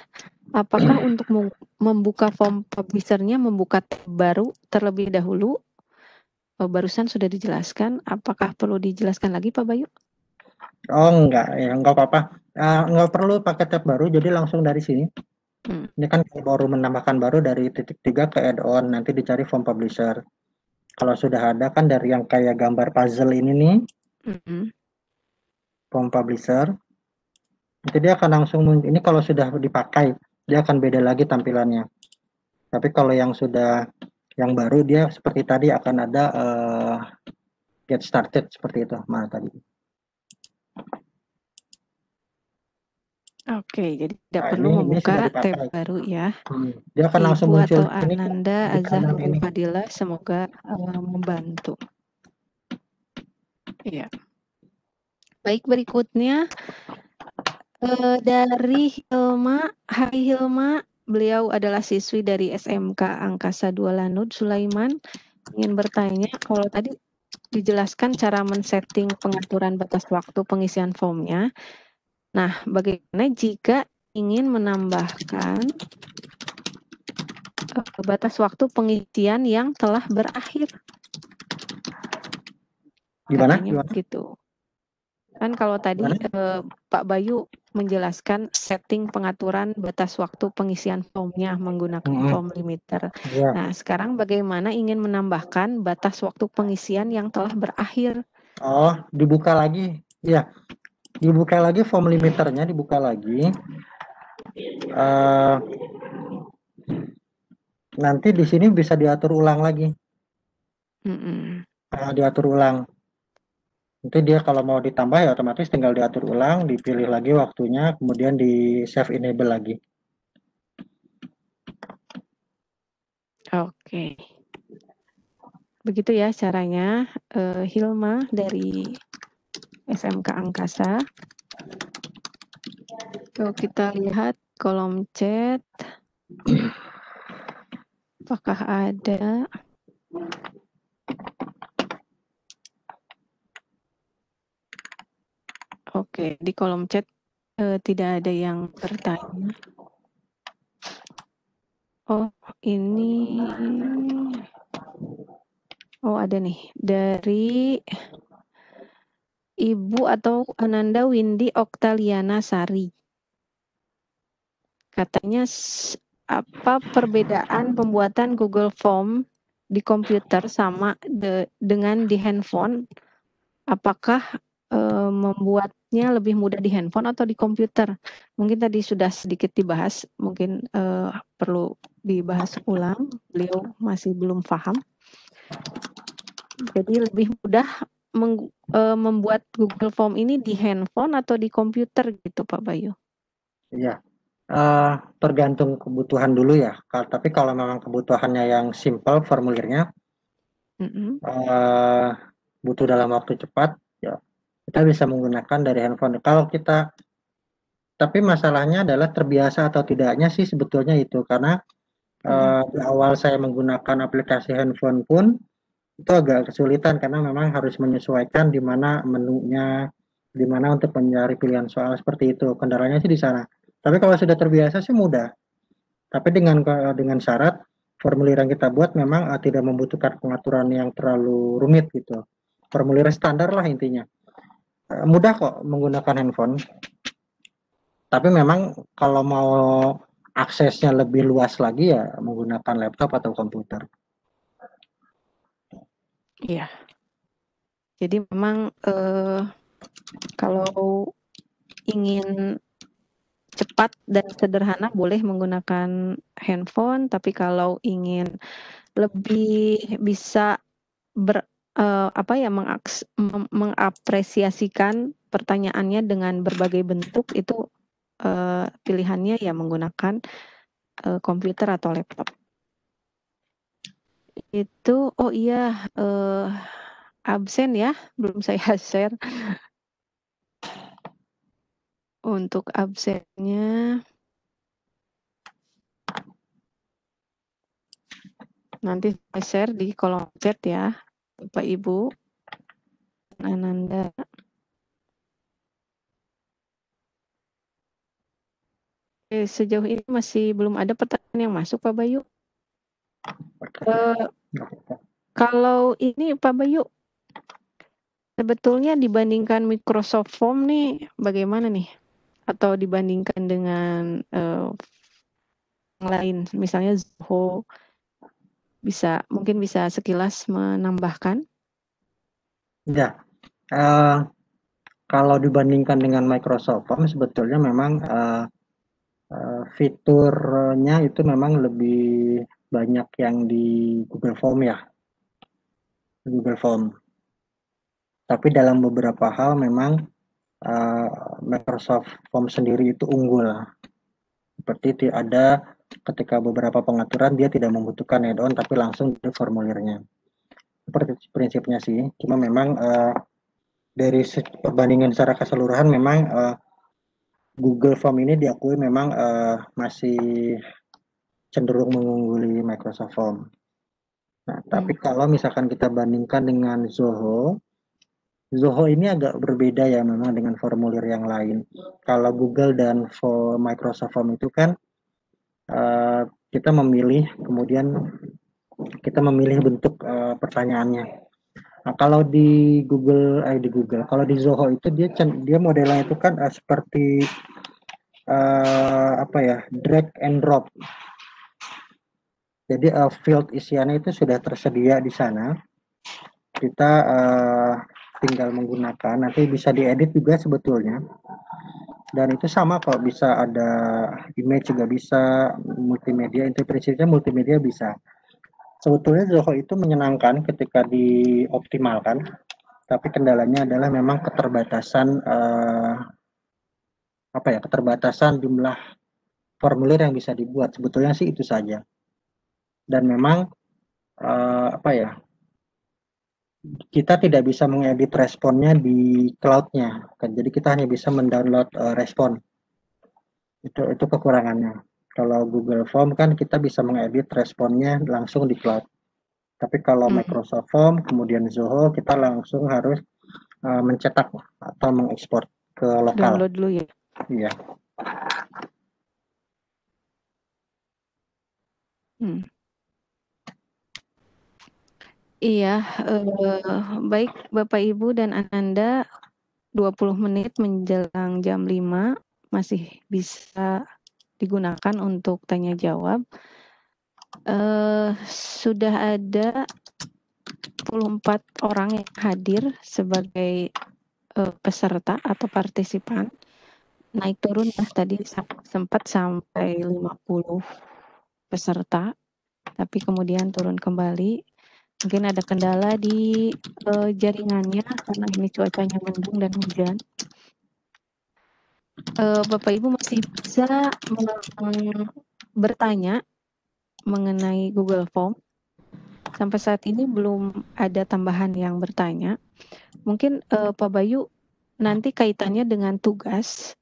Speaker 1: apakah untuk membuka form publisher-nya membuka tab baru terlebih dahulu? Barusan sudah dijelaskan, apakah perlu dijelaskan lagi Pak Bayu?
Speaker 3: Oh enggak, ya enggak apa-apa. Enggak perlu pakai tab baru, jadi langsung dari sini. Ini kan baru menambahkan baru dari titik 3 ke add-on, nanti dicari form publisher. Kalau sudah ada kan dari yang kayak gambar puzzle ini nih, form publisher, nanti dia akan langsung, ini kalau sudah dipakai, dia akan beda lagi tampilannya. Tapi kalau yang sudah, yang baru dia seperti tadi akan ada get started seperti itu, mana tadi.
Speaker 1: Oke, jadi tidak perlu membuka tab baru ya.
Speaker 3: Dia akan langsung muncul.
Speaker 1: Ibu atau Ananda Azah Nurul Fadilah semoga membantu. Iya. Baik, berikutnya dari Hilma. Hai Hilma, beliau adalah siswi dari SMK Angkasa 2 Lanud Sulaiman. Ingin bertanya, kalau tadi dijelaskan cara men-setting pengaturan batas waktu pengisian formnya. Nah, bagaimana jika ingin menambahkan batas waktu pengisian yang telah berakhir?
Speaker 3: Gimana?
Speaker 1: Gitu. Kan kalau tadi Pak Bayu menjelaskan setting pengaturan batas waktu pengisian formnya menggunakan form limiter. Nah, sekarang bagaimana ingin menambahkan batas waktu pengisian yang telah berakhir?
Speaker 3: Oh, dibuka lagi. Ya, dibuka lagi form limiternya, dibuka lagi. Nanti di sini bisa diatur ulang lagi. Diatur ulang. Nanti dia kalau mau ditambah ya otomatis tinggal diatur ulang, dipilih lagi waktunya, kemudian di save enable lagi.
Speaker 1: Oke. Begitu ya caranya. Hilma dari SMK Angkasa. Kalau kita lihat kolom chat, apakah ada? Oke, di kolom chat tidak ada yang bertanya. Oh, ini. Oh, ada nih. Dari Ibu atau Ananda Windy Oktaliana Sari. Katanya apa perbedaan pembuatan Google Form di komputer sama dengan di handphone? Apakah membuatnya lebih mudah di handphone atau di komputer? Mungkin tadi sudah sedikit dibahas, mungkin perlu dibahas ulang. Beliau masih belum paham. Jadi lebih mudah membuat Google Form ini di handphone atau di komputer gitu, Pak Bayu?
Speaker 3: Iya, tergantung kebutuhan dulu ya. Tapi kalau memang kebutuhannya yang simple formulirnya, butuh dalam waktu cepat, ya kita bisa menggunakan dari handphone. Tapi masalahnya adalah terbiasa atau tidaknya sih sebetulnya itu, karena di awal saya menggunakan aplikasi handphone pun itu agak kesulitan karena memang harus menyesuaikan di mana menunya, di mana untuk mencari pilihan soal seperti itu. Kendalanya sih di sana. Tapi kalau sudah terbiasa sih mudah. Tapi dengan syarat formulir yang kita buat memang tidak membutuhkan pengaturan yang terlalu rumit gitu. Formulir standar lah intinya. Mudah kok menggunakan handphone. Tapi memang kalau mau aksesnya lebih luas lagi ya menggunakan laptop atau komputer.
Speaker 1: Iya. Jadi memang kalau ingin cepat dan sederhana boleh menggunakan handphone, tapi kalau ingin lebih bisa mengapresiasikan pertanyaannya dengan berbagai bentuk itu pilihannya ya menggunakan komputer atau laptop. Itu oh iya absen ya, belum saya share. Untuk absennya nanti saya share di kolom chat ya, Bapak Ibu. Ananda. Sejauh ini masih belum ada pertanyaan yang masuk, Pak Bayu. Kalau ini Pak Bayu, sebetulnya dibandingkan Microsoft Form nih, bagaimana nih? Atau dibandingkan dengan yang lain, misalnya Zoho, mungkin bisa sekilas menambahkan?
Speaker 3: Ya, kalau dibandingkan dengan Microsoft Form sebetulnya memang fiturnya itu memang lebih banyak yang di Google Form ya, Google Form. Tapi dalam beberapa hal memang Microsoft Form sendiri itu unggul. Seperti ada ketika beberapa pengaturan dia tidak membutuhkan add-on tapi langsung di formulirnya. Seperti prinsipnya sih, cuma memang dari perbandingan secara keseluruhan memang Google Form ini diakui memang masih cenderung mengungguli Microsoft Form. Nah, tapi kalau misalkan kita bandingkan dengan Zoho ini agak berbeda ya memang dengan formulir yang lain. Kalau Google dan Microsoft Form itu kan kita memilih, kemudian kita memilih bentuk pertanyaannya. Nah, kalau di kalau di Zoho itu dia modelnya itu kan seperti drag and drop. Jadi field isiannya itu sudah tersedia di sana. Kita tinggal menggunakan, nanti bisa diedit juga sebetulnya. Dan itu sama kok, bisa ada image juga bisa, multimedia, itu prinsipnya multimedia bisa. Sebetulnya Zoho itu menyenangkan ketika dioptimalkan, tapi kendalanya adalah memang keterbatasan keterbatasan jumlah formulir yang bisa dibuat. Sebetulnya sih itu saja. Dan memang kita tidak bisa mengedit responnya di cloud-nya. Jadi kita hanya bisa mendownload respon. Itu kekurangannya. Kalau Google Form kan kita bisa mengedit responnya langsung di cloud. Tapi kalau Microsoft Form, kemudian Zoho, kita langsung harus mencetak atau mengekspor. ke lokal.
Speaker 1: Download dulu ya.
Speaker 3: Iya.
Speaker 1: Iya, baik Bapak Ibu dan Ananda, 20 menit menjelang jam 5 masih bisa digunakan untuk tanya jawab. Sudah ada 24 orang yang hadir sebagai peserta atau partisipan. Naik turun ya tadi sempat sampai 50 peserta, tapi kemudian turun kembali. Mungkin ada kendala di jaringannya karena ini cuacanya mendung dan hujan. Bapak Ibu masih bisa bertanya mengenai Google Form. Sampai saat ini belum ada tambahan yang bertanya. Mungkin Pak Bayu nanti kaitannya dengan tugas,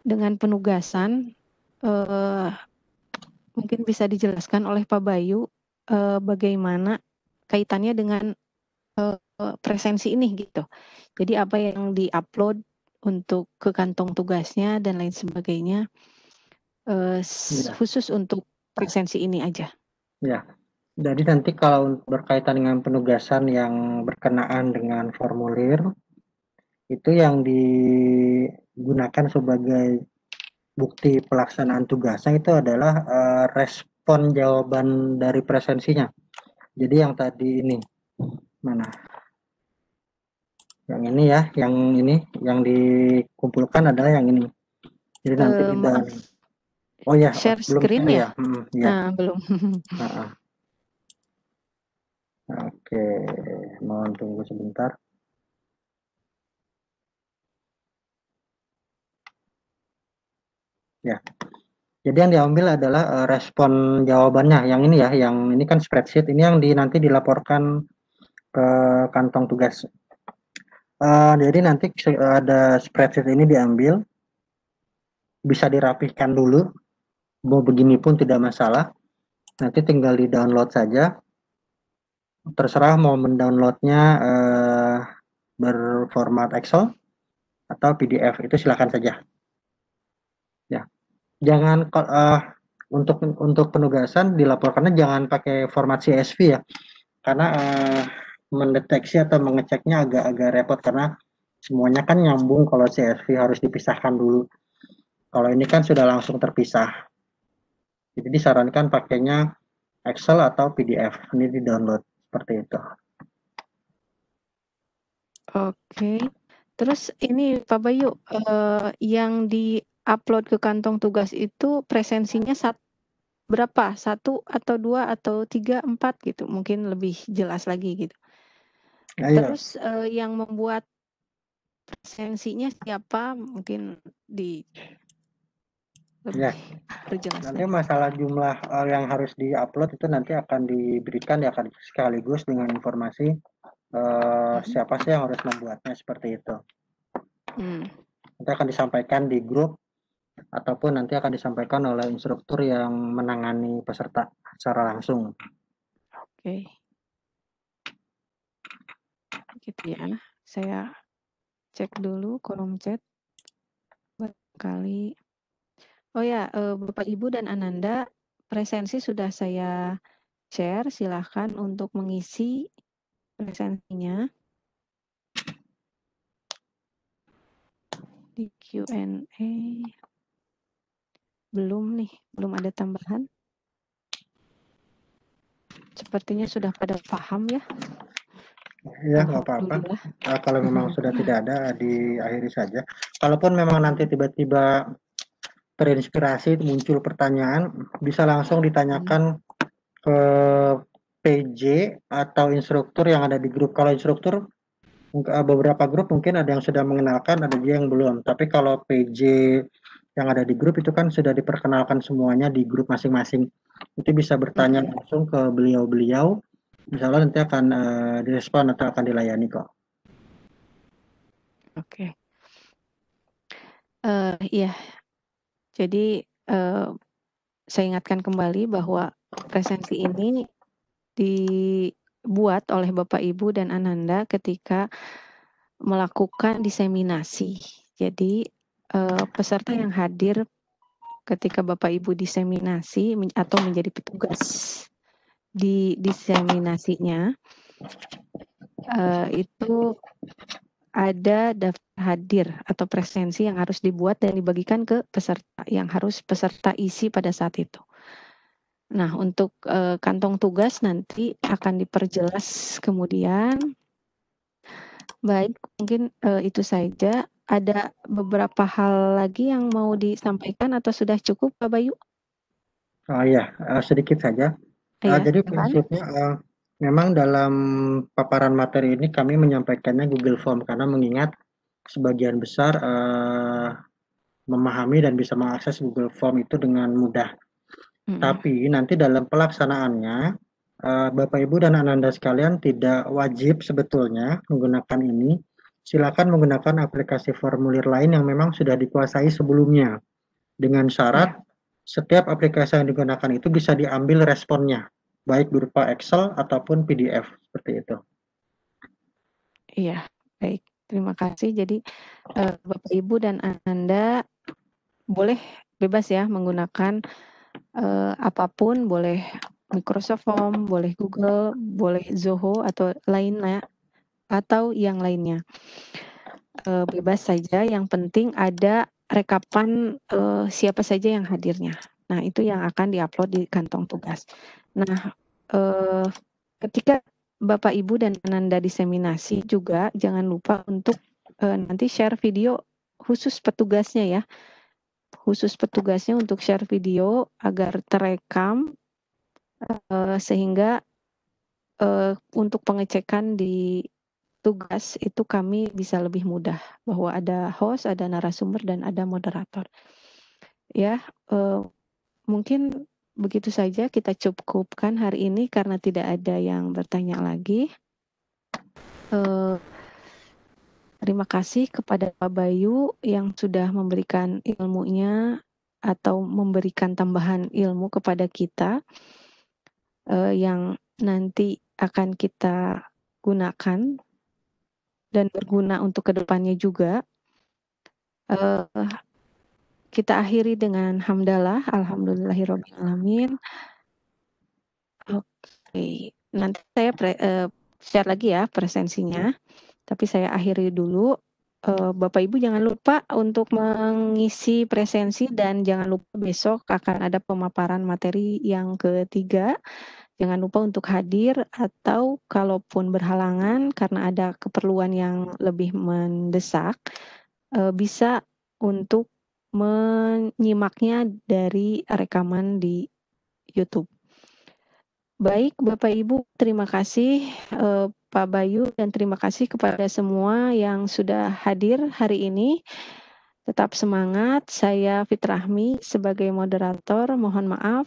Speaker 1: dengan penugasan, mungkin bisa dijelaskan oleh Pak Bayu bagaimana kaitannya dengan presensi ini gitu. Jadi apa yang diupload untuk ke kantong tugasnya dan lain sebagainya, khusus untuk presensi ini aja.
Speaker 3: Ya, jadi nanti kalau berkaitan dengan penugasan yang berkenaan dengan formulir, itu yang digunakan sebagai bukti pelaksanaan tugasnya itu adalah respon jawaban dari presensinya. Jadi yang tadi ini, mana? Yang ini ya, yang dikumpulkan adalah yang ini. Jadi nanti di dalam, oh ya,
Speaker 1: share
Speaker 3: belum
Speaker 1: screen
Speaker 3: share
Speaker 1: ya?
Speaker 3: Ya.
Speaker 1: Belum.
Speaker 3: Oke, mohon tunggu sebentar. Ya, jadi yang diambil adalah respon jawabannya. Yang ini ya, yang ini kan spreadsheet. Ini yang nanti dilaporkan ke kantong tugas. Jadi nanti ada spreadsheet ini diambil, bisa dirapihkan dulu. Mau begini pun tidak masalah. Nanti tinggal di download saja. Terserah mau mendownloadnya berformat Excel atau PDF, itu silakan saja. Ya, jangan untuk penugasan dilaporkannya jangan pakai format CSV ya, karena mendeteksi atau mengeceknya agak repot karena semuanya kan nyambung. Kalau CSV harus dipisahkan dulu. Kalau ini kan sudah langsung terpisah. Jadi disarankan pakainya Excel atau PDF. Ini di download seperti itu.
Speaker 1: Oke. Terus ini Pak Bayu, yang di-upload ke kantong tugas itu presensinya berapa? 1 atau 2 atau 3, 4 gitu? Mungkin lebih jelas lagi gitu. Terus yang membuat presensinya siapa? Mungkin lebih perjelas
Speaker 3: Nanti
Speaker 1: lagi.
Speaker 3: masalah jumlah yang harus di-upload itu nanti akan diberikan ya, akan sekaligus dengan informasi siapa sih yang harus membuatnya, seperti itu. Nanti akan disampaikan di grup ataupun nanti akan disampaikan oleh instruktur yang menangani peserta secara langsung.
Speaker 1: Oke. Gitu ya. Saya cek dulu kolom chat. Barangkali. Oh ya, Bapak Ibu dan Ananda, presensi sudah saya share. Silahkan untuk mengisi presensinya di Q&A. Belum ada tambahan. Sepertinya sudah pada paham ya.
Speaker 3: Ya, nggak apa-apa. Kalau memang sudah tidak ada, diakhiri saja. Kalaupun memang nanti tiba-tiba terinspirasi muncul pertanyaan, bisa langsung ditanyakan ke PJ atau instruktur yang ada di grup. Kalau instruktur, beberapa grup mungkin ada yang sudah mengenalkan, ada juga yang belum. Tapi kalau PJ yang ada di grup itu kan sudah diperkenalkan semuanya di grup masing-masing. Itu bisa bertanya langsung ke beliau-beliau. Misalnya nanti akan direspon atau akan dilayani kok.
Speaker 1: Oke. Iya. Jadi saya ingatkan kembali bahwa presensi ini dibuat oleh Bapak Ibu dan Ananda ketika melakukan diseminasi. Jadi peserta yang hadir ketika Bapak Ibu diseminasi atau menjadi petugas di diseminasinya itu ada daftar hadir atau presensi yang harus dibuat dan dibagikan ke peserta yang harus peserta isi pada saat itu. Nah, untuk kantong tugas nanti akan diperjelas kemudian. Baik, mungkin itu saja. Ada beberapa hal lagi yang mau disampaikan atau sudah cukup, Pak Bayu?
Speaker 3: Oh iya, sedikit saja.
Speaker 1: Iya,
Speaker 3: Jadi
Speaker 1: silakan.
Speaker 3: prinsipnya memang dalam paparan materi ini kami menyampaikannya Google Form karena mengingat sebagian besar memahami dan bisa mengakses Google Form itu dengan mudah. Tapi nanti dalam pelaksanaannya, Bapak Ibu dan Ananda sekalian tidak wajib sebetulnya menggunakan ini. Silakan menggunakan aplikasi formulir lain yang memang sudah dikuasai sebelumnya. Dengan syarat setiap aplikasi yang digunakan itu bisa diambil responnya, baik berupa Excel ataupun PDF, seperti itu.
Speaker 1: Iya, baik. Terima kasih. Jadi Bapak Ibu dan Ananda boleh bebas ya menggunakan apapun, boleh Microsoft Form, boleh Google, boleh Zoho atau lainnya atau yang lainnya. Bebas saja, yang penting ada rekapan siapa saja yang hadirnya. Nah, itu yang akan diupload di kantong tugas. Nah, ketika Bapak Ibu dan Ananda diseminasi juga jangan lupa untuk nanti share video khusus petugasnya ya. Khusus petugasnya untuk share video agar terekam sehingga untuk pengecekan di tugas itu kami bisa lebih mudah bahwa ada host, ada narasumber dan ada moderator. Ya, mungkin begitu saja kita cukupkan hari ini karena tidak ada yang bertanya lagi. Terima kasih kepada Pak Bayu yang sudah memberikan ilmunya atau memberikan tambahan ilmu kepada kita yang nanti akan kita gunakan dan berguna untuk kedepannya juga. Kita akhiri dengan hamdalah, alhamdulillahirobbilalamin. Oke, nanti saya share lagi ya presensinya, tapi saya akhiri dulu. Bapak Ibu jangan lupa untuk mengisi presensi dan jangan lupa besok akan ada pemaparan materi yang ketiga. Jangan lupa untuk hadir atau kalaupun berhalangan karena ada keperluan yang lebih mendesak, bisa untuk menyimaknya dari rekaman di YouTube. Baik, Bapak Ibu, terima kasih Pak Bayu dan terima kasih kepada semua yang sudah hadir hari ini. Tetap semangat. Saya Fitrahmi sebagai moderator. Mohon maaf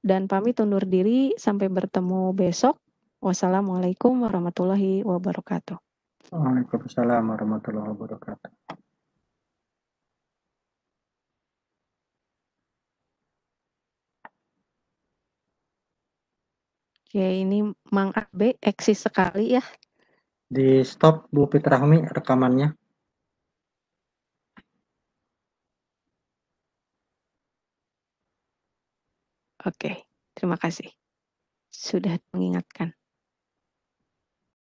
Speaker 1: dan pamit undur diri. Sampai bertemu besok. Wassalamualaikum warahmatullahi wabarakatuh.
Speaker 3: Waalaikumsalam warahmatullahi wabarakatuh.
Speaker 1: Oke, ini Mang Abe eksis sekali ya.
Speaker 3: Di stop Bu Fitrahmi rekamannya.
Speaker 1: Oke, terima kasih. Sudah mengingatkan.